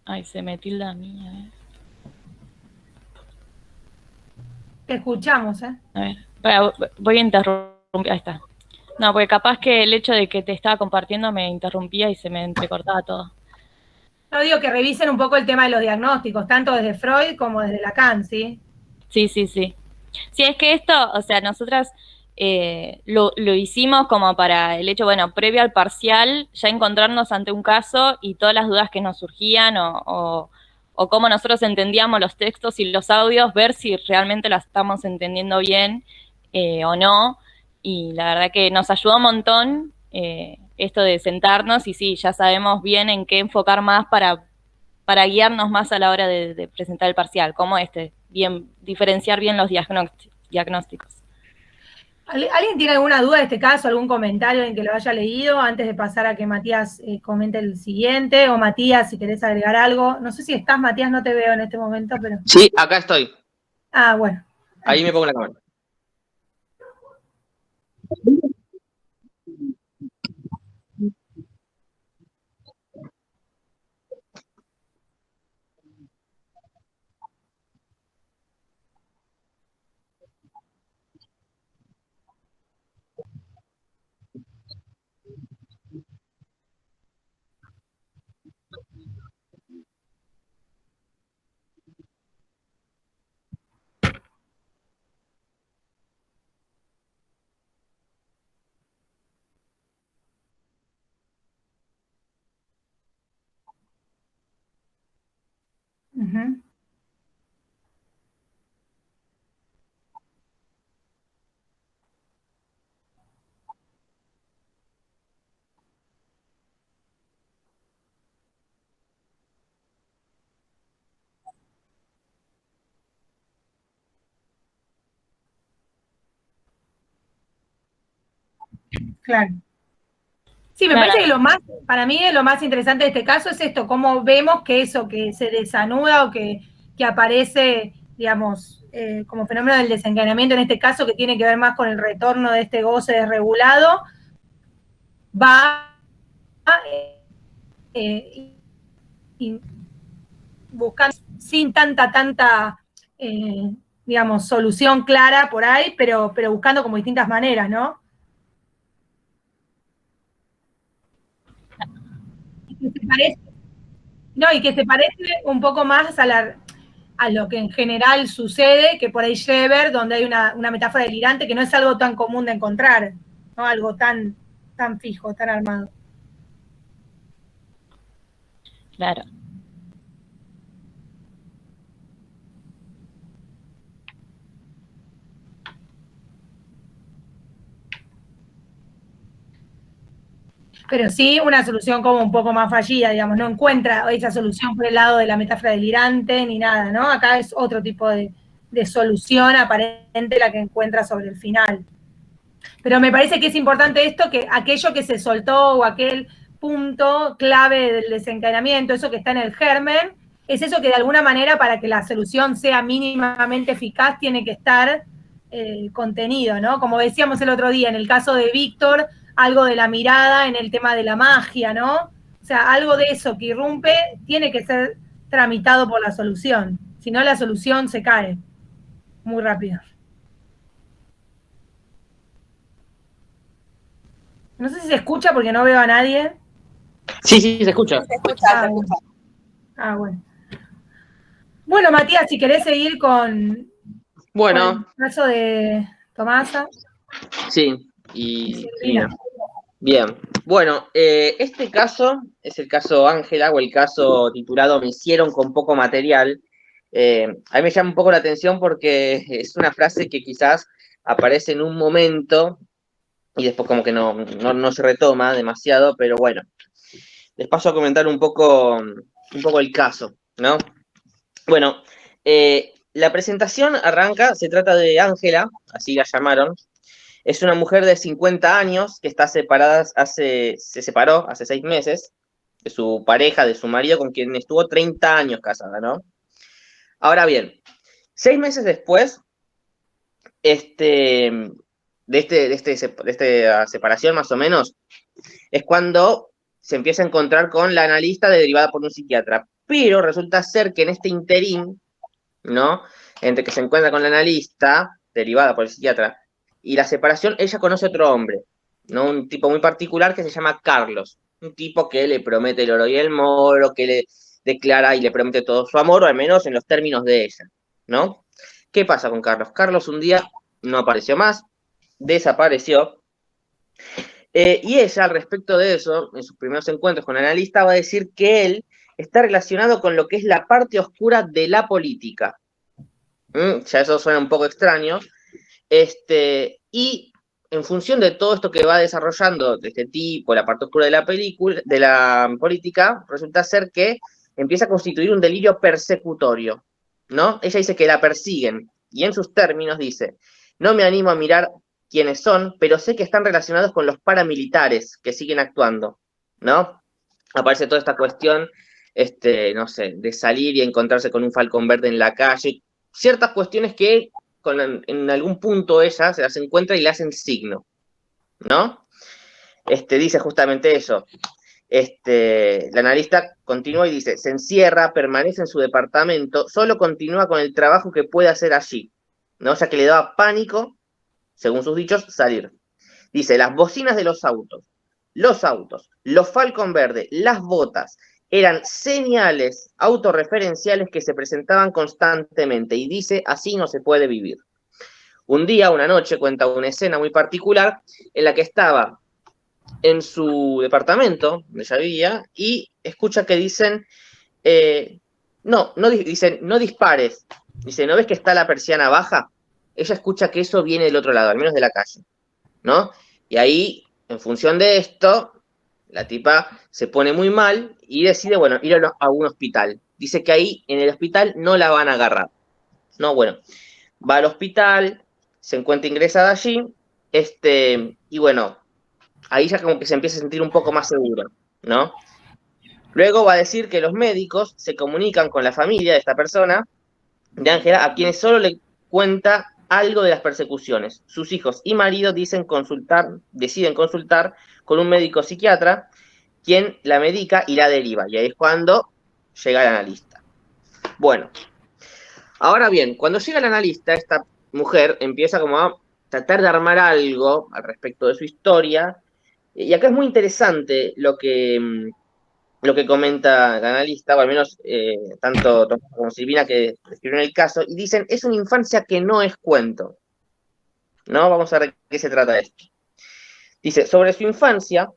Ay, se me tilda a mí, a ver. Te escuchamos, ¿eh? A ver, voy a interrumpir, ahí está. No, porque capaz que el hecho de que te estaba compartiendo me interrumpía y se me entrecortaba todo. No digo que revisen un poco el tema de los diagnósticos, tanto desde Freud como desde Lacan, ¿sí? Sí. Sí, es que esto, o sea, nosotras lo hicimos como para el hecho, bueno, previo al parcial, ya encontrarnos ante un caso y todas las dudas que nos surgían o cómo nosotros entendíamos los textos y los audios, ver si realmente las estamos entendiendo bien o no. Y la verdad que nos ayudó un montón esto de sentarnos y sí, ya sabemos bien en qué enfocar más para guiarnos más a la hora de presentar el parcial, como diferenciar bien los diagnósticos. ¿Alguien tiene alguna duda de este caso, algún comentario en que lo haya leído antes de pasar a que Matías comente el siguiente? O Matías, si querés agregar algo. No sé si estás, Matías, no te veo en este momento, pero... Sí, acá estoy. Bueno. Ahí me pongo la cámara. Claro. Sí, me parece que para mí lo más interesante de este caso es esto, cómo vemos que eso que se desanuda o que aparece, digamos, como fenómeno del desencadenamiento en este caso, que tiene que ver más con el retorno de este goce desregulado, va buscando sin tanta, digamos, solución clara por ahí, pero buscando como distintas maneras, ¿no? Y que se parece un poco más a lo que en general sucede, que por ahí Shever, donde hay una metáfora delirante que no es algo tan común de encontrar, ¿no? Algo tan fijo, tan armado. Claro. Pero sí una solución como un poco más fallida, digamos, no encuentra esa solución por el lado de la metáfora delirante ni nada, ¿no? Acá es otro tipo de solución aparente la que encuentra sobre el final. Pero me parece que es importante esto, que aquello que se soltó o aquel punto clave del desencadenamiento, eso que está en el germen, es eso que de alguna manera para que la solución sea mínimamente eficaz tiene que estar contenido, ¿no? Como decíamos el otro día, en el caso de Víctor, algo de la mirada en el tema de la magia, ¿no? O sea, algo de eso que irrumpe tiene que ser tramitado por la solución, si no la solución se cae muy rápido. No sé si se escucha porque no veo a nadie. Sí, se escucha. Se escucha, se escucha. Bueno. Bueno, Matías, si querés seguir con el caso de Tomasa. Sí, y Lina. Bien. Bueno, este caso es el caso Ángela, o el caso titulado Me hicieron con poco material. A mí me llama un poco la atención porque es una frase que quizás aparece en un momento y después como que no se retoma demasiado, pero bueno. Les paso a comentar un poco el caso, ¿no? Bueno, la presentación arranca, se trata de Ángela, así la llamaron. Es una mujer de 50 años que está separada, se separó hace 6 meses de su pareja, de su marido, con quien estuvo 30 años casada, ¿no? Ahora bien, 6 meses después de esta separación más o menos, es cuando se empieza a encontrar con la analista derivada por un psiquiatra. Pero resulta ser que en este interín, ¿no? Entre que se encuentra con la analista derivada por el psiquiatra y la separación, ella conoce a otro hombre, ¿no? Un tipo muy particular que se llama Carlos. Un tipo que le promete el oro y el moro, que le declara y le promete todo su amor, o al menos en los términos de ella, ¿no? ¿Qué pasa con Carlos? Carlos un día no apareció más, desapareció. Y ella, al respecto de eso, en sus primeros encuentros con el analista, va a decir que él está relacionado con lo que es la parte oscura de la política. Ya eso suena un poco extraño. Y en función de todo esto que va desarrollando de este tipo, la parte oscura de la política, resulta ser que empieza a constituir un delirio persecutorio, ¿no? Ella dice que la persiguen, y en sus términos dice: no me animo a mirar quiénes son, pero sé que están relacionados con los paramilitares que siguen actuando, ¿no? Aparece toda esta cuestión, no sé, de salir y encontrarse con un falcón verde en la calle, ciertas cuestiones que en algún punto ella se las encuentra y le hacen signo, ¿no? Dice justamente eso. La analista continúa y dice: se encierra, permanece en su departamento, solo continúa con el trabajo que puede hacer allí, ¿no? Ya que le daba pánico, según sus dichos, salir. Dice: las bocinas de los autos, los Falcon Verde, las botas, eran señales autorreferenciales que se presentaban constantemente, y dice: así no se puede vivir. Un día, una noche, cuenta una escena muy particular en la que estaba en su departamento, donde ella vivía, y escucha que dicen: dicen, no dispares. Dice: ¿no ves que está la persiana baja? Ella escucha que eso viene del otro lado, al menos de la calle, ¿no? Y ahí, en función de esto, la tipa se pone muy mal y decide, bueno, ir a un hospital. Dice que ahí, en el hospital, no la van a agarrar. No, bueno, va al hospital, se encuentra ingresada allí, y bueno, ahí ya como que se empieza a sentir un poco más segura, ¿no? Luego va a decir que los médicos se comunican con la familia de esta persona, de Ángela, a quienes solo le cuenta algo de las persecuciones. Sus hijos y marido deciden consultar con un médico psiquiatra, quien la medica y la deriva. Y ahí es cuando llega el analista. Bueno, ahora bien, cuando llega el analista, esta mujer empieza como a tratar de armar algo al respecto de su historia, y acá es muy interesante lo que comenta el analista, o al menos tanto Tomás como Silvina que escribieron el caso, y dicen, es una infancia que no es cuento. ¿No? Vamos a ver de qué se trata esto. Dice, sobre su infancia,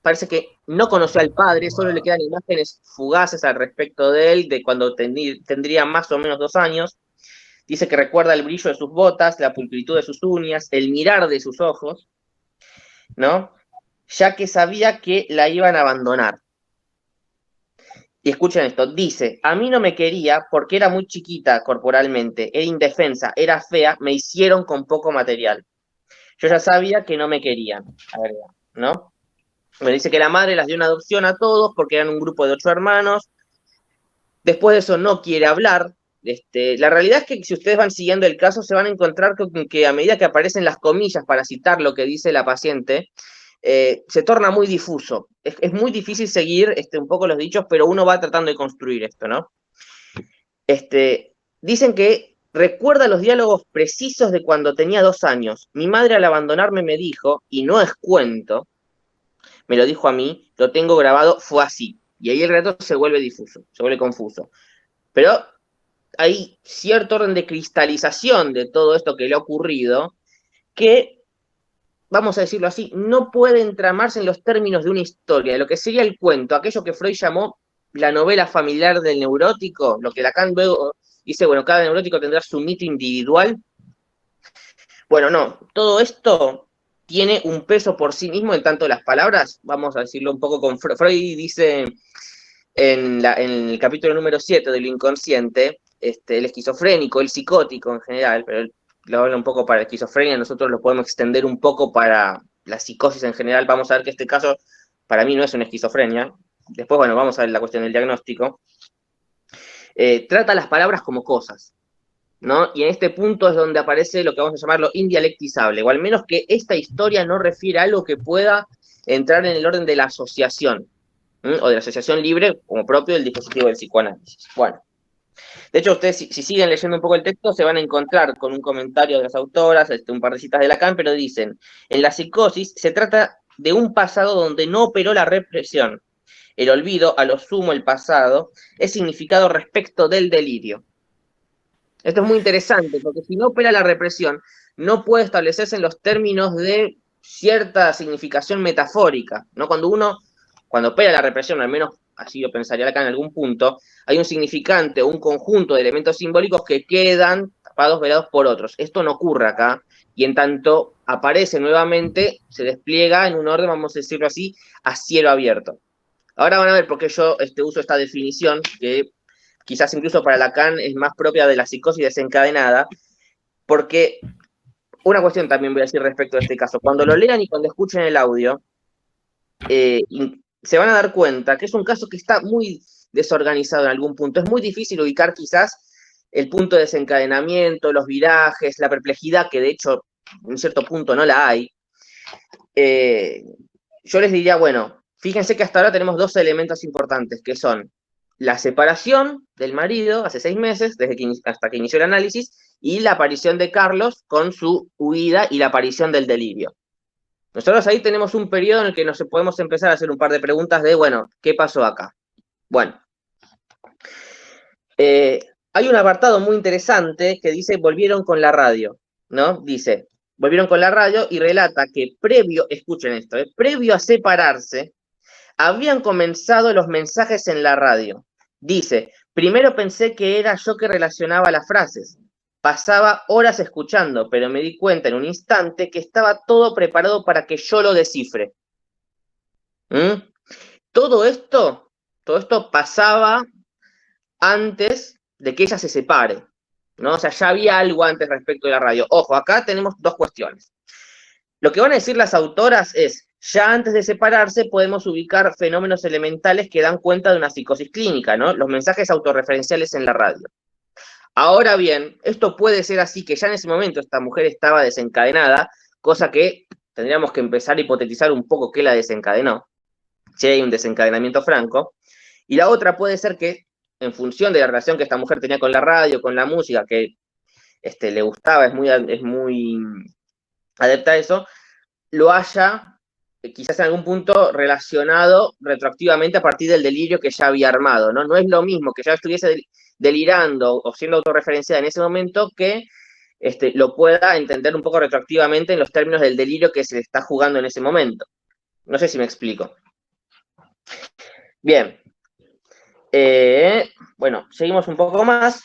parece que no conoció al padre, solo le quedan imágenes fugaces al respecto de él, de cuando tendría más o menos 2 años. Dice que recuerda el brillo de sus botas, la pulcritud de sus uñas, el mirar de sus ojos, ¿no? Ya que sabía que la iban a abandonar. Y escuchen esto, dice, a mí no me quería porque era muy chiquita corporalmente, era indefensa, era fea, me hicieron con poco material. Yo ya sabía que no me querían, ¿no? Me dice que la madre las dio una adopción a todos porque eran un grupo de 8 hermanos. Después de eso no quiere hablar. La realidad es que si ustedes van siguiendo el caso se van a encontrar que a medida que aparecen las comillas para citar lo que dice la paciente, se torna muy difuso. Es muy difícil seguir un poco los dichos, pero uno va tratando de construir esto, ¿no? Dicen que recuerda los diálogos precisos de cuando tenía 2 años. Mi madre al abandonarme me dijo, y no es cuento, me lo dijo a mí, lo tengo grabado, fue así. Y ahí el relato se vuelve difuso, se vuelve confuso. Pero hay cierto orden de cristalización de todo esto que le ha ocurrido que, vamos a decirlo así, no puede entramarse en los términos de una historia, de lo que sería el cuento, aquello que Freud llamó la novela familiar del neurótico, lo que Lacan luego dice, bueno, cada neurótico tendrá su mito individual. Bueno, no, todo esto tiene un peso por sí mismo en tanto las palabras, vamos a decirlo un poco con Freud dice en el capítulo número 7 del inconsciente, el esquizofrénico, el psicótico en general, pero él lo habla un poco para la esquizofrenia, nosotros lo podemos extender un poco para la psicosis en general, vamos a ver que este caso para mí no es una esquizofrenia, después, bueno, vamos a ver la cuestión del diagnóstico, trata las palabras como cosas, ¿no? Y en este punto es donde aparece lo que vamos a llamar lo indialectizable, o al menos que esta historia no refiere a algo que pueda entrar en el orden de la asociación, o de la asociación libre como propio del dispositivo del psicoanálisis. Bueno, de hecho ustedes si siguen leyendo un poco el texto se van a encontrar con un comentario de las autoras, un par de citas de Lacan, pero dicen, en la psicosis se trata de un pasado donde no operó la represión. El olvido, a lo sumo el pasado, es significado respecto del delirio. Esto es muy interesante, porque si no opera la represión, no puede establecerse en los términos de cierta significación metafórica, ¿no? Cuando opera la represión, al menos así yo pensaría acá en algún punto, hay un significante o un conjunto de elementos simbólicos que quedan tapados, velados por otros. Esto no ocurre acá, y en tanto aparece nuevamente, se despliega en un orden, vamos a decirlo así, a cielo abierto. Ahora van a ver por qué yo uso esta definición, que quizás incluso para Lacan es más propia de la psicosis desencadenada, porque una cuestión también voy a decir respecto a este caso, cuando lo lean y cuando escuchen el audio, se van a dar cuenta que es un caso que está muy desorganizado en algún punto, es muy difícil ubicar quizás el punto de desencadenamiento, los virajes, la perplejidad, que de hecho en cierto punto no la hay. Yo les diría, bueno, fíjense que hasta ahora tenemos 2 elementos importantes, que son la separación del marido hace 6 meses, hasta que inició el análisis, y la aparición de Carlos con su huida y la aparición del delirio. Nosotros ahí tenemos un periodo en el que nos podemos empezar a hacer un par de preguntas de, bueno, ¿qué pasó acá? Bueno, hay un apartado muy interesante que dice, volvieron con la radio, ¿no? Dice, volvieron con la radio y relata que escuchen esto, previo a separarse, habían comenzado los mensajes en la radio. Dice, primero pensé que era yo que relacionaba las frases. Pasaba horas escuchando, pero me di cuenta en un instante que estaba todo preparado para que yo lo descifre. Todo esto pasaba antes de que ella se separe, ¿no? O sea, ya había algo antes respecto de la radio. Ojo, acá tenemos 2 cuestiones. Lo que van a decir las autoras es, ya antes de separarse podemos ubicar fenómenos elementales que dan cuenta de una psicosis clínica, ¿no? Los mensajes autorreferenciales en la radio. Ahora bien, esto puede ser así que ya en ese momento esta mujer estaba desencadenada, cosa que tendríamos que empezar a hipotetizar un poco qué la desencadenó, si hay un desencadenamiento franco, y la otra puede ser que en función de la relación que esta mujer tenía con la radio, con la música, que le gustaba, es muy adepta a eso, lo haya quizás en algún punto relacionado retroactivamente a partir del delirio que ya había armado, ¿no? No es lo mismo que ya estuviese delirando o siendo autorreferenciada en ese momento que lo pueda entender un poco retroactivamente en los términos del delirio que se le está jugando en ese momento. No sé si me explico. Bien. Bueno, seguimos un poco más.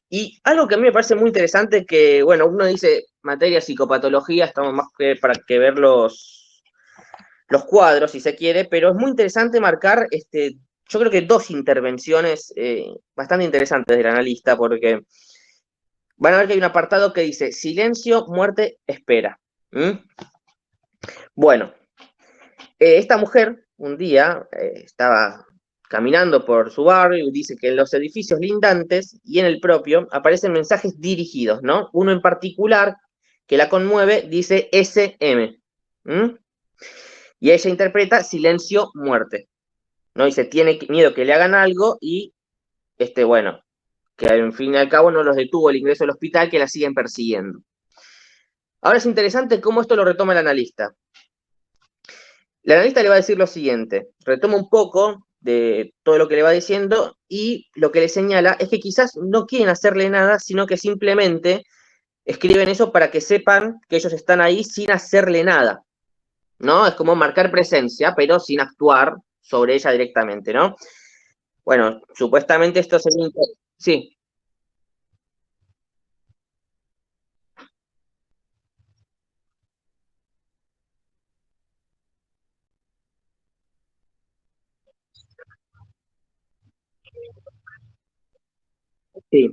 Y algo que a mí me parece muy interesante que, bueno, uno dice materia psicopatología, estamos más que para que ver los cuadros, si se quiere, pero es muy interesante marcar, yo creo que dos intervenciones bastante interesantes del analista, porque van a ver que hay un apartado que dice silencio, muerte, espera. Bueno, esta mujer un día estaba caminando por su barrio y dice que en los edificios lindantes y en el propio aparecen mensajes dirigidos, ¿no? Uno en particular que la conmueve dice SM. Y ella interpreta silencio, muerte, ¿no? Dice, tiene miedo que le hagan algo y, bueno, que al fin y al cabo no los detuvo el ingreso al hospital, que la siguen persiguiendo. Ahora es interesante cómo esto lo retoma el analista. El analista le va a decir lo siguiente, retoma un poco de todo lo que le va diciendo y lo que le señala es que quizás no quieren hacerle nada, sino que simplemente escriben eso para que sepan que ellos están ahí sin hacerle nada, ¿no? Es como marcar presencia, pero sin actuar sobre ella directamente, ¿no? Bueno, supuestamente esto sería... Sí. Sí.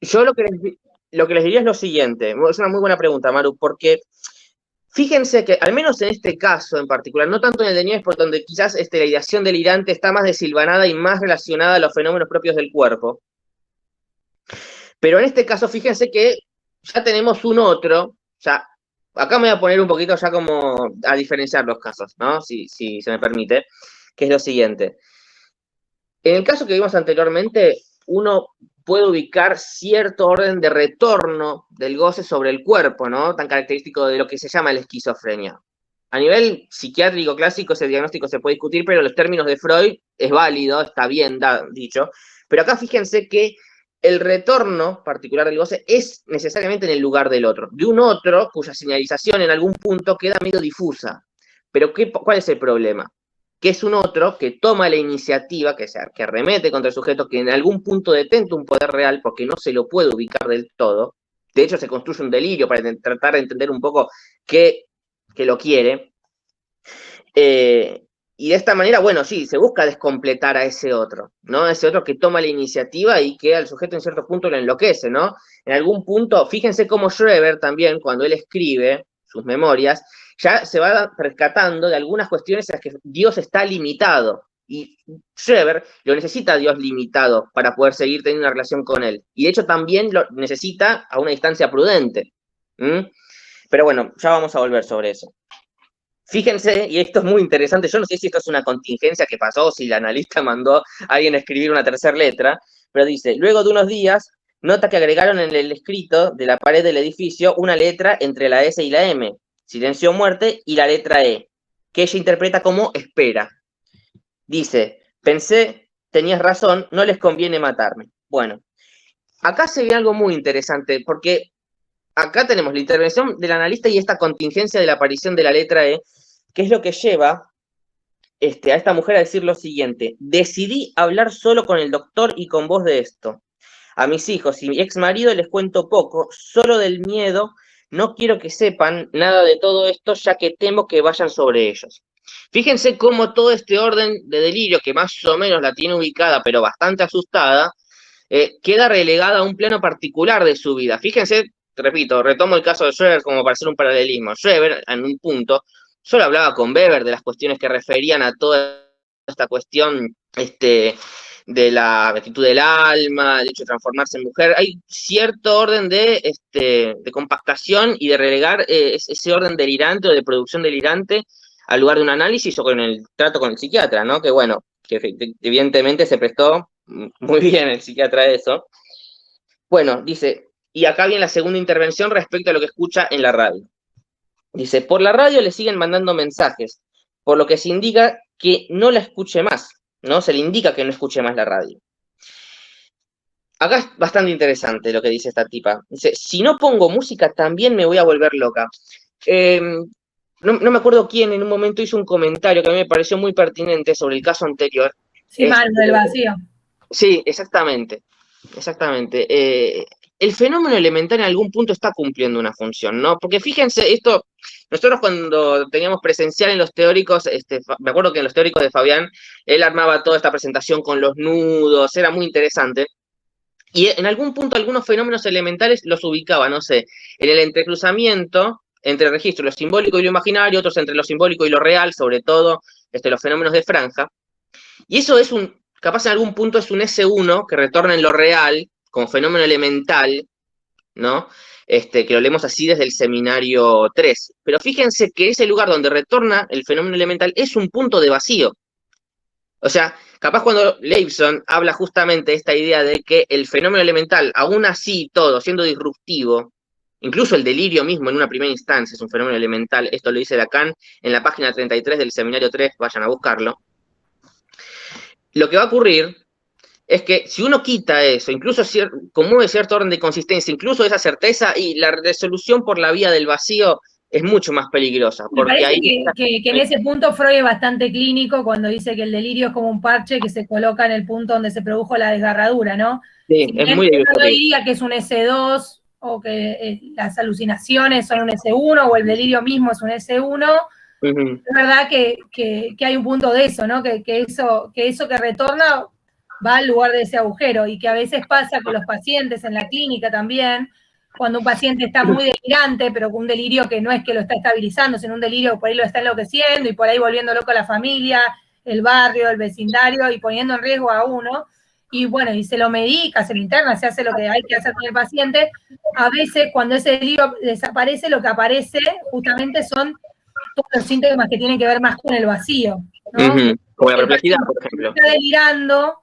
Yo lo que les diría es lo siguiente, es una muy buena pregunta, Maru, porque fíjense que, al menos en este caso en particular, no tanto en el de Nieves, por donde quizás la ideación delirante está más desilvanada y más relacionada a los fenómenos propios del cuerpo, pero en este caso, fíjense que ya tenemos un otro, o sea, acá me voy a poner un poquito ya como a diferenciar los casos, ¿no? Si se me permite, que es lo siguiente. En el caso que vimos anteriormente, uno puede ubicar cierto orden de retorno del goce sobre el cuerpo, ¿no? Tan característico de lo que se llama la esquizofrenia. A nivel psiquiátrico clásico ese diagnóstico se puede discutir, pero en los términos de Freud es válido, está bien dicho. Pero acá fíjense que el retorno particular del goce es necesariamente en el lugar del otro, de un otro cuya señalización en algún punto queda medio difusa. Pero ¿cuál es el problema? Que es un otro que toma la iniciativa, que arremete contra el sujeto, que en algún punto detenta un poder real porque no se lo puede ubicar del todo. De hecho, se construye un delirio para tratar de entender un poco que lo quiere. Y de esta manera, bueno, sí, se busca descompletar a ese otro, ¿no? Ese otro que toma la iniciativa y que al sujeto en cierto punto lo enloquece, ¿no? En algún punto, fíjense cómo Schreber también, cuando él escribe sus memorias, ya se va rescatando de algunas cuestiones en las que Dios está limitado. Y Schreber lo necesita a Dios limitado para poder seguir teniendo una relación con él. Y de hecho también lo necesita a una distancia prudente. Pero bueno, ya vamos a volver sobre eso. Fíjense, y esto es muy interesante, yo no sé si esto es una contingencia que pasó, o si el analista mandó a alguien a escribir una tercera letra, pero dice, luego de unos días, nota que agregaron en el escrito de la pared del edificio una letra entre la S y la M, silencio muerte, y la letra E, que ella interpreta como espera. Dice, pensé, tenías razón, no les conviene matarme. Bueno, acá se ve algo muy interesante, porque acá tenemos la intervención del analista y esta contingencia de la aparición de la letra E, que es lo que lleva a esta mujer a decir lo siguiente: decidí hablar solo con el doctor y con vos de esto. A mis hijos y mi ex marido les cuento poco, solo del miedo, no quiero que sepan nada de todo esto, ya que temo que vayan sobre ellos. Fíjense cómo todo este orden de delirio, que más o menos la tiene ubicada, pero bastante asustada, queda relegada a un plano particular de su vida. Fíjense, repito, retomo el caso de Schreber como para hacer un paralelismo. Schreber, en un punto, solo hablaba con Weber de las cuestiones que referían a toda esta cuestión de la actitud del alma, el hecho de transformarse en mujer. Hay cierto orden de compactación y de relegar ese orden delirante o de producción delirante al lugar de un análisis o con el trato con el psiquiatra, ¿no? Que bueno, que evidentemente se prestó muy bien el psiquiatra a eso. Bueno, dice, y acá viene la segunda intervención respecto a lo que escucha en la radio. Dice, por la radio le siguen mandando mensajes, por lo que se indica que no la escuche más, ¿no? Se le indica que no escuche más la radio. Acá es bastante interesante lo que dice esta tipa. Dice, si no pongo música también me voy a volver loca. No me acuerdo quién en un momento hizo un comentario que a mí me pareció muy pertinente sobre el caso anterior. Sí, Manu, del vacío. Sí, exactamente. El fenómeno elemental en algún punto está cumpliendo una función, ¿no? Porque fíjense, nosotros cuando teníamos presencial en los teóricos, me acuerdo que en los teóricos de Fabián, él armaba toda esta presentación con los nudos, era muy interesante. Y en algún punto algunos fenómenos elementales los ubicaba, no sé, en el entrecruzamiento entre registros, lo simbólico y lo imaginario, otros entre lo simbólico y lo real, sobre todo los fenómenos de franja. Y eso es capaz en algún punto es un S1 que retorna en lo real, como fenómeno elemental, ¿no? Que lo leemos así desde el seminario 3. Pero fíjense que ese lugar donde retorna el fenómeno elemental es un punto de vacío. O sea, capaz cuando Leibson habla justamente de esta idea de que el fenómeno elemental, aún así todo, siendo disruptivo, incluso el delirio mismo en una primera instancia es un fenómeno elemental, esto lo dice Lacan en la página 33 del seminario 3, vayan a buscarlo. Lo que va a ocurrir es que si uno quita eso, incluso conmueve cierto orden de consistencia, incluso esa certeza, y la resolución por la vía del vacío es mucho más peligrosa. Porque me parece que en ese punto Freud es bastante clínico cuando dice que el delirio es como un parche que se coloca en el punto donde se produjo la desgarradura, ¿no? Sí, si es muy uno no diría que es un S2 o que las alucinaciones son un S1 o el delirio mismo es un S1, es verdad que hay un punto de eso, ¿no? Que eso que retorna va al lugar de ese agujero y que a veces pasa con los pacientes en la clínica también, cuando un paciente está muy delirante, pero con un delirio que no es que lo está estabilizando, sino un delirio que por ahí lo está enloqueciendo y por ahí volviendo loco a la familia, el barrio, el vecindario y poniendo en riesgo a uno. Y bueno, y se lo medica, se lo interna, se hace lo que hay que hacer con el paciente. A veces cuando ese delirio desaparece, lo que aparece justamente son todos los síntomas que tienen que ver más con el vacío, ¿no? Como la perplejidad, por ejemplo. Está delirando,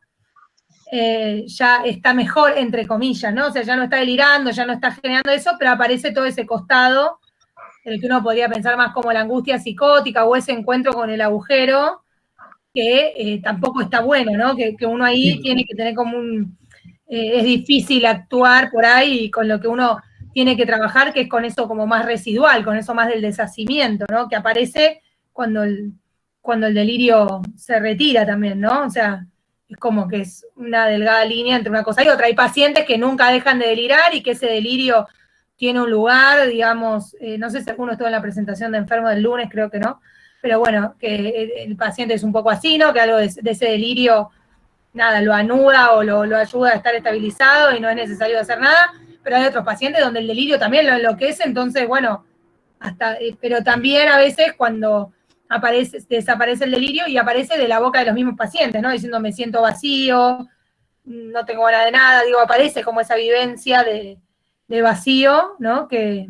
ya está mejor, entre comillas, ¿no? O sea, ya no está delirando, ya no está generando eso, pero aparece todo ese costado, el que uno podría pensar más como la angustia psicótica o ese encuentro con el agujero, que tampoco está bueno, ¿no? Que uno ahí tiene que tener como es difícil actuar por ahí con lo que uno tiene que trabajar, que es con eso como más residual, con eso más del deshacimiento, ¿no? Que aparece cuando el delirio se retira también, ¿no? O sea, es como que es una delgada línea entre una cosa y otra. Hay pacientes que nunca dejan de delirar y que ese delirio tiene un lugar, digamos, no sé si alguno estuvo en la presentación de enfermo del lunes, creo que no, pero bueno, que el paciente es un poco así, ¿no? Que algo de ese delirio, nada, lo anuda o lo ayuda a estar estabilizado y no es necesario hacer nada, pero hay otros pacientes donde el delirio también lo enloquece, entonces, bueno, pero también a veces cuando desaparece el delirio y aparece de la boca de los mismos pacientes, ¿no? Diciendo me siento vacío, no tengo ganas de nada, digo, aparece como esa vivencia de vacío, ¿no? Que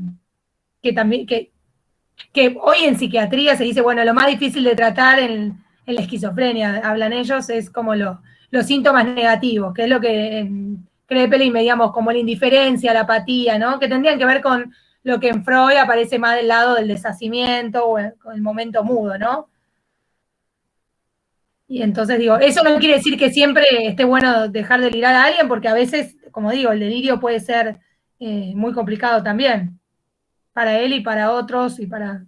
también, que hoy en psiquiatría se dice, bueno, lo más difícil de tratar en la esquizofrenia, hablan ellos, es como los síntomas negativos, que es lo que en Kraepelin veíamos como la indiferencia, la apatía, ¿no? Que tendrían que ver con lo que en Freud aparece más del lado del deshacimiento o el momento mudo, ¿no? Y entonces digo, eso no quiere decir que siempre esté bueno dejar de delirar a alguien, porque a veces, como digo, el delirio puede ser muy complicado también, para él y para otros y para...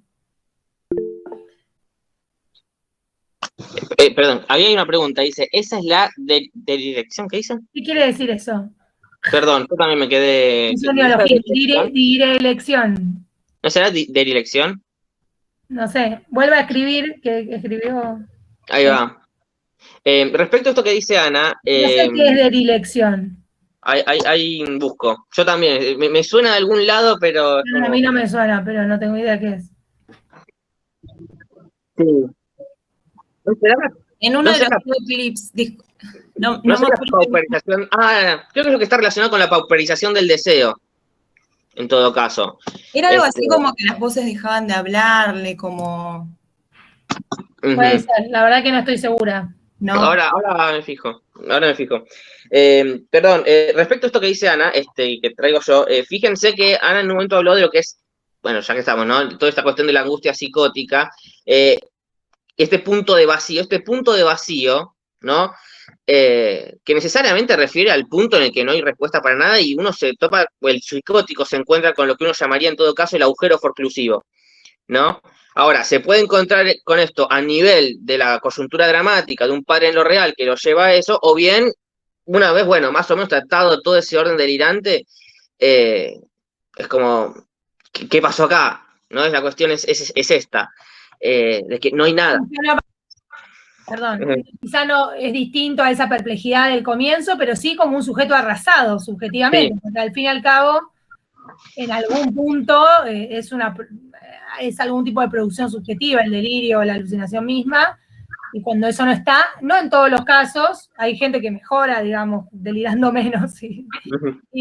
Perdón, había una pregunta, dice, ¿esa es la dirección que dicen? ¿Qué quiere decir eso? Perdón, yo también me quedé... Dirección. ¿No será dirección? No sé, vuelve a escribir, que escribió... Ahí va. Respecto a esto que dice Ana... no sé qué es dirección. Ahí busco. Yo también, me suena de algún lado, pero... No, a mí no me suena, pero no tengo idea qué es. Sí. En uno de los clips... No sé la pauperización. Creo que es lo que está relacionado con la pauperización del deseo. En todo caso. Era algo así como que las voces dejaban de hablarle, como... Puede ser, la verdad que no estoy segura. No. Ahora me fijo. Perdón, respecto a esto que dice Ana, que traigo yo, fíjense que Ana en un momento habló de lo que es, bueno, ya que estamos, ¿no? Toda esta cuestión de la angustia psicótica, este punto de vacío, ¿no? Que necesariamente refiere al punto en el que no hay respuesta para nada y uno se topa, o el psicótico se encuentra con lo que uno llamaría en todo caso el agujero forclusivo, ¿no? Ahora, se puede encontrar con esto a nivel de la coyuntura dramática de un padre en lo real que lo lleva a eso, o bien, una vez, bueno, más o menos tratado todo ese orden delirante, es como, ¿qué pasó acá? ¿No? La cuestión es esta, de que no hay nada. Perdón, quizá no es distinto a esa perplejidad del comienzo, pero sí como un sujeto arrasado, subjetivamente, porque al fin y al cabo, en algún punto es algún tipo de producción subjetiva, el delirio, la alucinación misma, y cuando eso no está, no en todos los casos, hay gente que mejora, digamos, delirando menos y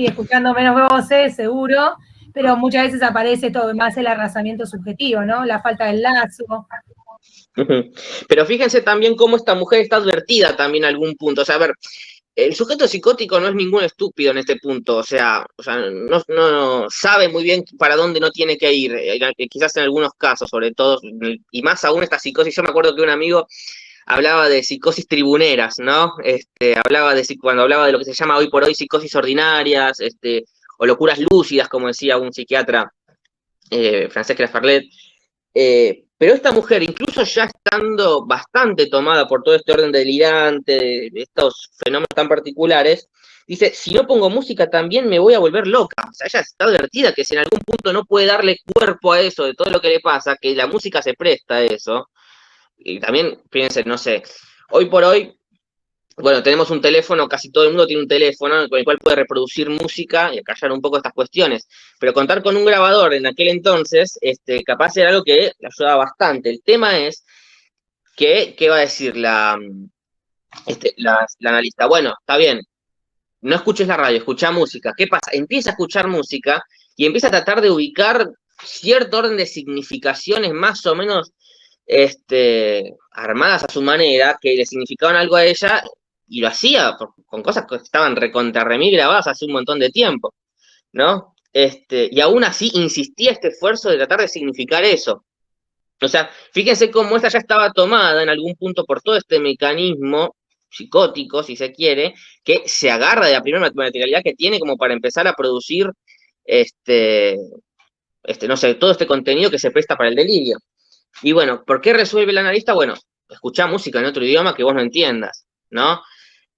escuchando menos voces, seguro, pero muchas veces aparece todo más el arrasamiento subjetivo, ¿no? La falta del lazo. Pero fíjense también cómo esta mujer está advertida también a algún punto. O sea, a ver, el sujeto psicótico no es ningún estúpido en este punto. O sea no sabe muy bien para dónde no tiene que ir. Quizás en algunos casos, sobre todo, y más aún esta psicosis. Yo me acuerdo que un amigo hablaba de psicosis tribuneras, ¿no? Cuando hablaba de lo que se llama hoy por hoy psicosis ordinarias, o locuras lúcidas, como decía un psiquiatra Francesc Lafarlet. Pero esta mujer, incluso ya estando bastante tomada por todo este orden delirante, de estos fenómenos tan particulares, dice, si no pongo música también me voy a volver loca. O sea, ella está advertida que si en algún punto no puede darle cuerpo a eso, de todo lo que le pasa, que la música se presta a eso. Y también, fíjense, no sé, hoy por hoy, bueno, tenemos un teléfono, casi todo el mundo tiene un teléfono con el cual puede reproducir música y acallar un poco estas cuestiones. Pero contar con un grabador en aquel entonces, capaz era algo que le ayudaba bastante. El tema es que, ¿qué va a decir la analista? Bueno, está bien, no escuches la radio, escucha música. ¿Qué pasa? Empieza a escuchar música y empieza a tratar de ubicar cierto orden de significaciones más o menos armadas a su manera, que le significaban algo a ella, y lo hacía con cosas que estaban recontra remil grabadas hace un montón de tiempo, ¿no? Y aún así insistía este esfuerzo de tratar de significar eso. O sea, fíjense cómo esta ya estaba tomada en algún punto por todo este mecanismo psicótico, si se quiere, que se agarra de la primera materialidad que tiene como para empezar a producir, no sé, todo este contenido que se presta para el delirio. Y bueno, ¿por qué resuelve el analista? Bueno, escuchá música en otro idioma que vos no entiendas, ¿no?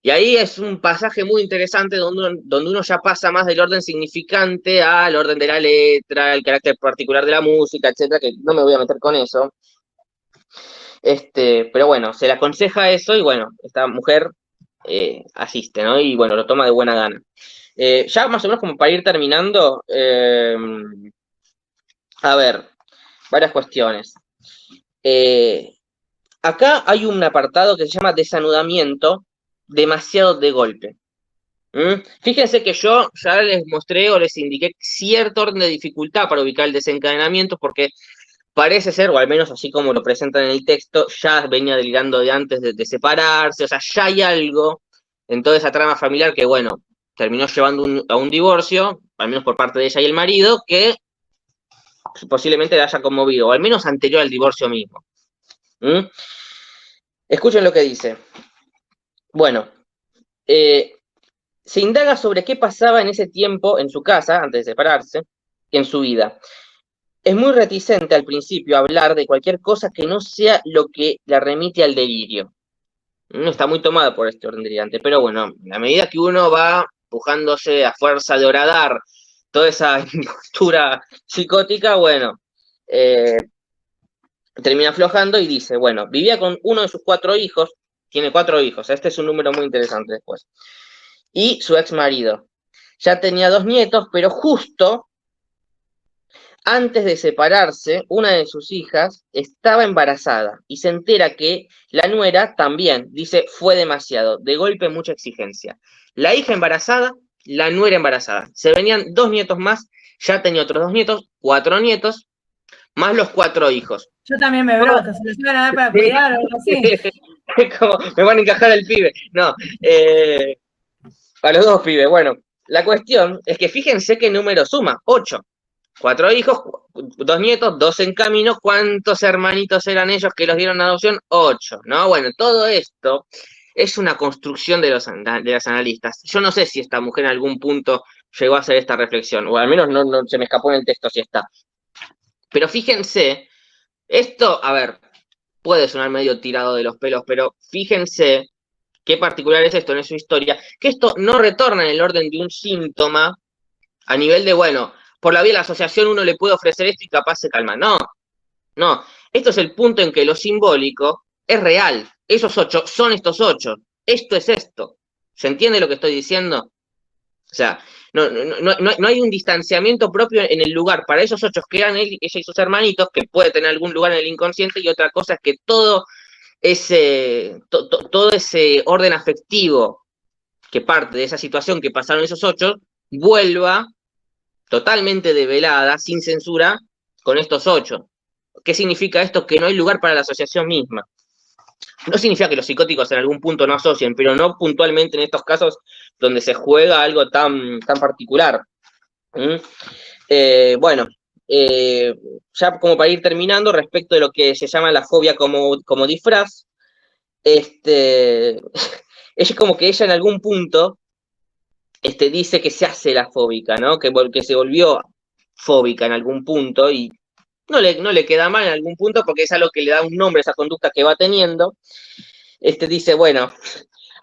Y ahí es un pasaje muy interesante donde uno ya pasa más del orden significante al orden de la letra, el carácter particular de la música, etcétera, que no me voy a meter con eso. Pero bueno, se le aconseja eso y bueno, esta mujer asiste, ¿no? Y bueno, lo toma de buena gana. Ya más o menos como para ir terminando, a ver, varias cuestiones. Acá hay un apartado que se llama desanudamiento, demasiado de golpe. Fíjense que yo ya les mostré o les indiqué cierto orden de dificultad para ubicar el desencadenamiento porque parece ser, o al menos así como lo presentan en el texto, ya venía delirando de antes de separarse, o sea, ya hay algo en toda esa trama familiar que, bueno, terminó llevando a un divorcio, al menos por parte de ella y el marido, que posiblemente la haya conmovido, o al menos anterior al divorcio mismo. Escuchen lo que dice. Bueno, se indaga sobre qué pasaba en ese tiempo en su casa, antes de separarse, en su vida. Es muy reticente al principio a hablar de cualquier cosa que no sea lo que la remite al delirio. No está muy tomada por este orden delirante, pero bueno, a medida que uno va empujándose a fuerza de horadar toda esa impostura psicótica, bueno, termina aflojando y dice, bueno, vivía con uno de sus 4 hijos, tiene 4 hijos, este es un número muy interesante después, y su ex marido. Ya tenía 2 nietos, pero justo antes de separarse, una de sus hijas estaba embarazada y se entera que la nuera también, dice, fue demasiado, de golpe mucha exigencia. La hija embarazada, la nuera embarazada. Se venían 2 nietos más, ya tenía otros 2 nietos, 4 nietos, más los 4 hijos. Yo también me broto, se los iban a dar para cuidar o algo así. Como, me van a encajar el pibe. No, a los 2 pibes. Bueno, la cuestión es que fíjense qué número suma, 8. 4 hijos, 2 nietos, 2 en camino. ¿Cuántos hermanitos eran ellos que los dieron a adopción? 8, ¿no? Bueno, todo esto es una construcción de los analistas. Yo no sé si esta mujer en algún punto llegó a hacer esta reflexión, o al menos no se me escapó en el texto si está. Pero fíjense, esto, a ver, puede sonar medio tirado de los pelos, pero fíjense qué particular es esto en su historia, que esto no retorna en el orden de un síntoma a nivel de, bueno, por la vía de la asociación uno le puede ofrecer esto y capaz se calma. No, no. Esto es el punto en que lo simbólico es real. Esos 8 son estos 8. Esto es esto. ¿Se entiende lo que estoy diciendo? O sea, no hay un distanciamiento propio en el lugar para esos 8 que eran ella y sus hermanitos, que puede tener algún lugar en el inconsciente, y otra cosa es que todo ese orden afectivo que parte de esa situación que pasaron esos 8, vuelva totalmente develada, sin censura, con estos 8. ¿Qué significa esto? Que no hay lugar para la asociación misma. No significa que los psicóticos en algún punto no asocien, pero no puntualmente en estos casos donde se juega algo tan particular. Bueno, ya como para ir terminando, respecto de lo que se llama la fobia como disfraz, es como que ella en algún punto dice que se hace la fóbica, ¿no? Que se volvió fóbica en algún punto, y no le queda mal en algún punto porque es algo que le da un nombre a esa conducta que va teniendo. Dice, bueno,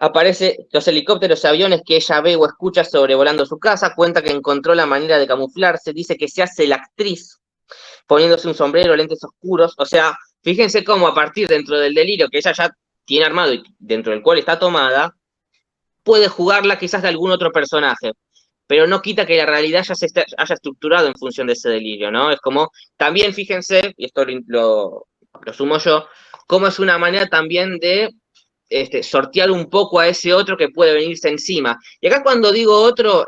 aparece los helicópteros y aviones que ella ve o escucha sobrevolando su casa, cuenta que encontró la manera de camuflarse, dice que se hace la actriz poniéndose un sombrero, lentes oscuros. O sea, fíjense cómo a partir dentro del delirio que ella ya tiene armado y dentro del cual está tomada, puede jugarla quizás de algún otro personaje, pero no quita que la realidad ya se haya estructurado en función de ese delirio, ¿no? Es como, también fíjense, y esto lo sumo yo, cómo es una manera también de sortear un poco a ese otro que puede venirse encima. Y acá cuando digo otro,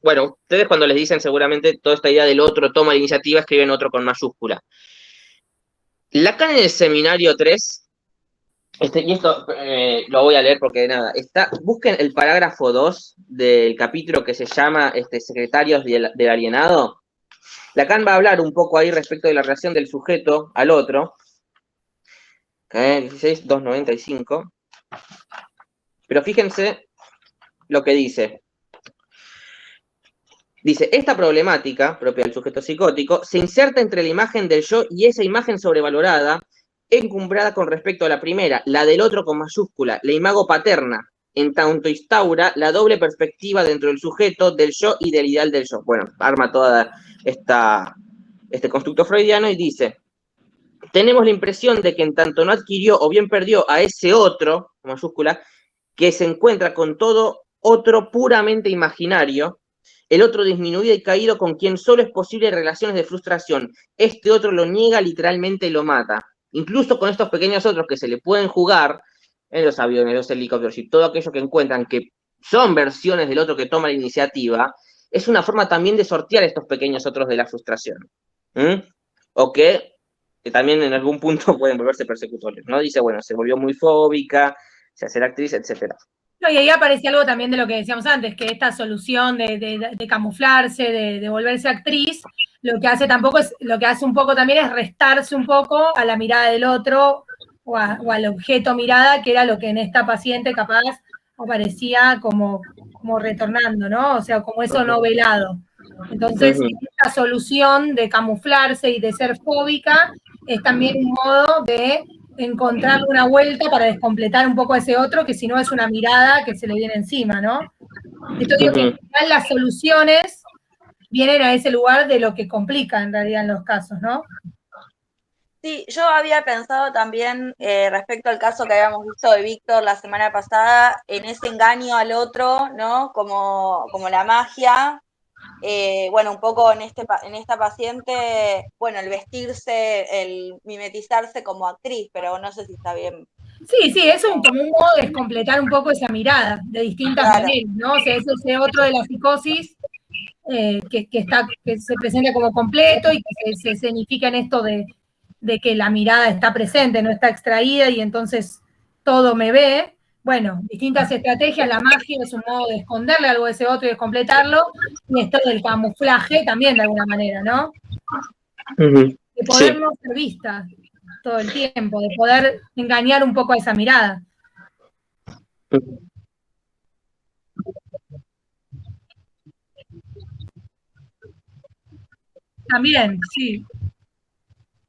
bueno, ustedes cuando les dicen seguramente toda esta idea del otro toma la iniciativa, escriben otro con mayúscula. Lacan en el seminario 3, y esto lo voy a leer porque nada, busquen el parágrafo 2 del capítulo que se llama Secretarios del Alienado. Lacan va a hablar un poco ahí respecto de la relación del sujeto al otro. 16, 295. Pero fíjense lo que dice. Dice, esta problemática, propia del sujeto psicótico, se inserta entre la imagen del yo y esa imagen sobrevalorada, encumbrada con respecto a la primera, la del otro con mayúscula, la imago paterna, en tanto instaura la doble perspectiva dentro del sujeto, del yo y del ideal del yo. Bueno, arma toda este constructo freudiano y dice, tenemos la impresión de que en tanto no adquirió o bien perdió a ese otro, con mayúscula, que se encuentra con todo otro puramente imaginario, el otro disminuido y caído con quien solo es posible relaciones de frustración. Este otro lo niega, literalmente lo mata. Incluso con estos pequeños otros que se le pueden jugar en los aviones, los helicópteros y todo aquello que encuentran que son versiones del otro que toma la iniciativa, es una forma también de sortear estos pequeños otros de la frustración. O que también en algún punto pueden volverse persecutorios, ¿no? Dice, bueno, se volvió muy fóbica, se hace la actriz, etcétera. No, y ahí aparece algo también de lo que decíamos antes, que esta solución de camuflarse, de volverse actriz, lo que hace un poco también es restarse un poco a la mirada del otro o al objeto mirada, que era lo que en esta paciente capaz aparecía como retornando, ¿no? O sea, como eso no velado. Entonces, esta solución de camuflarse y de ser fóbica es también un modo de encontrar una vuelta para descompletar un poco a ese otro, que si no es una mirada que se le viene encima, ¿no? Esto digo que en general las soluciones vienen a ese lugar de lo que complica en realidad en los casos, ¿no? Sí, yo había pensado también respecto al caso que habíamos visto de Víctor la semana pasada, en ese engaño al otro, ¿no? Como la magia. Bueno, un poco en esta paciente, bueno, el vestirse, el mimetizarse como actriz, pero no sé si está bien. Sí, es como un modo de completar un poco esa mirada de distintas maneras, ¿no? O sea, es ese otro de la psicosis que se presenta como completo y que se escenifica en esto de que la mirada está presente, no está extraída y entonces todo me ve. Bueno, distintas estrategias, la magia es un modo de esconderle algo de ese otro y de completarlo, y esto del camuflaje también de alguna manera, ¿no? De poder no ser vista todo el tiempo, de poder engañar un poco a esa mirada. También, sí.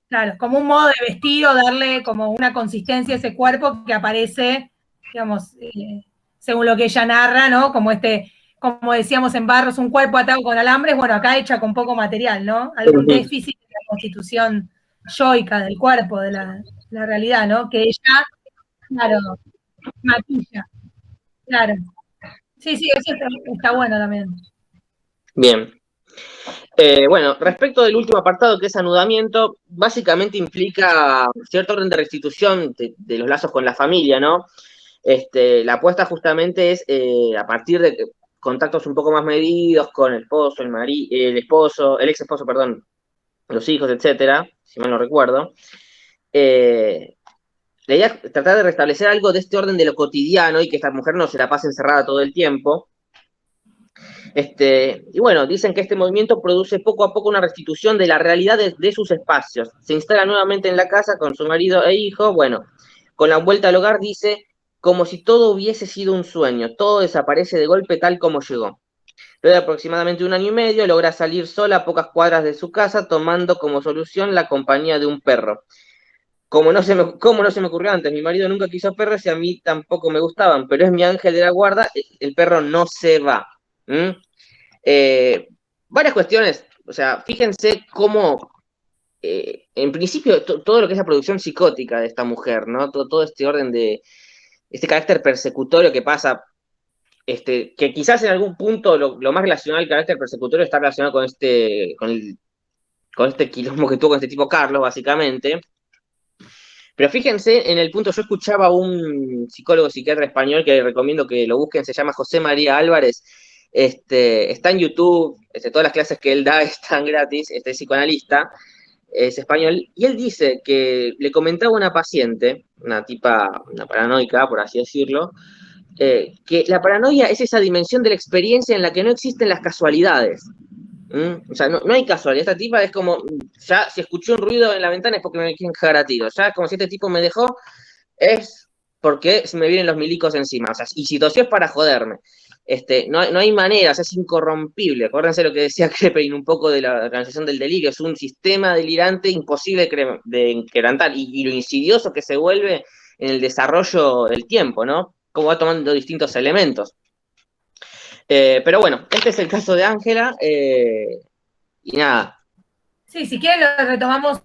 Claro, como un modo de vestido, darle como una consistencia a ese cuerpo que aparece, digamos, según lo que ella narra, ¿no? Como decíamos en Barros, un cuerpo atado con alambres, bueno, acá hecha con poco material, ¿no? Algún déficit de la constitución yoica del cuerpo, de la realidad, ¿no? Que ella, claro, maquilla. Claro. Sí, eso está bueno también. Bien. Bueno, respecto del último apartado, que es anudamiento, básicamente implica cierto orden de restitución de los lazos con la familia, ¿no? La apuesta justamente es a partir de contactos un poco más medidos con el esposo, el ex esposo, perdón, los hijos, etcétera, si mal no recuerdo. La idea es tratar de restablecer algo de este orden de lo cotidiano y que esta mujer no se la pase encerrada todo el tiempo. Y bueno, dicen que este movimiento produce poco a poco una restitución de la realidad de sus espacios. Se instala nuevamente en la casa con su marido e hijo. Bueno, con la vuelta al hogar dice, como si todo hubiese sido un sueño, todo desaparece de golpe tal como llegó. Luego de aproximadamente 1 año y medio, logra salir sola a pocas cuadras de su casa, tomando como solución la compañía de un perro. ¿Cómo no se me ocurrió antes? Mi marido nunca quiso perros y a mí tampoco me gustaban, pero es mi ángel de la guarda, el perro no se va. Varias cuestiones, o sea, fíjense cómo, en principio, todo lo que es la producción psicótica de esta mujer, ¿no? Todo este orden de, este carácter persecutorio que pasa, que quizás en algún punto lo más relacionado al carácter persecutorio está relacionado con este quilombo que tuvo con este tipo Carlos, básicamente. Pero fíjense en el punto, yo escuchaba a un psicólogo psiquiatra español que recomiendo que lo busquen, se llama José María Álvarez, está en YouTube, todas las clases que él da están gratis, es psicoanalista, es español, y él dice que le comentaba a una paciente, una paranoica, por así decirlo, que la paranoia es esa dimensión de la experiencia en la que no existen las casualidades. O sea, no hay casualidad. Esta tipa es como, ya si escuché un ruido en la ventana es porque me quieren cagar a tiro. Ya como si este tipo me dejó, es porque se me vienen los milicos encima. O sea, y si tosió es para joderme. No hay maneras, es incorrompible. Acuérdense lo que decía Krepin un poco de la organización del delirio. Es un sistema delirante imposible de quebrantar. Y lo insidioso que se vuelve en el desarrollo del tiempo, ¿no? Cómo va tomando distintos elementos. Pero bueno, este es el caso de Ángela, y nada. Sí, si quieren lo retomamos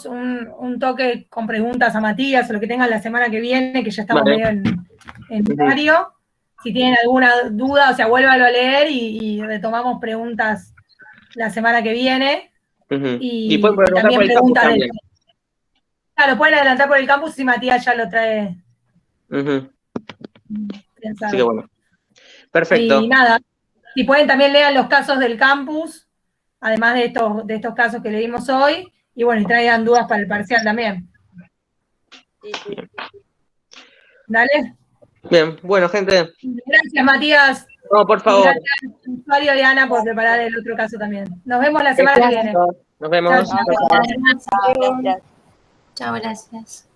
un toque con preguntas a Matías o lo que tengan la semana que viene, que ya estamos medio en horario. Si tienen alguna duda, o sea, vuélvalo a leer y retomamos preguntas la semana que viene. Y pueden preguntar por el campus también. Claro, pueden adelantar por el campus si Matías ya lo trae. Así que bueno. Perfecto. Y nada, si pueden también lean los casos del campus, además de estos casos que leímos hoy, y bueno, y traigan dudas para el parcial también. Sí. Dale. Bien, bueno, gente. Gracias, Matías. No, por favor. Y gracias, Usuario y Ana, por preparar el otro caso también. Nos vemos la semana que viene. Nos vemos. Chao, gracias. Chao, gracias.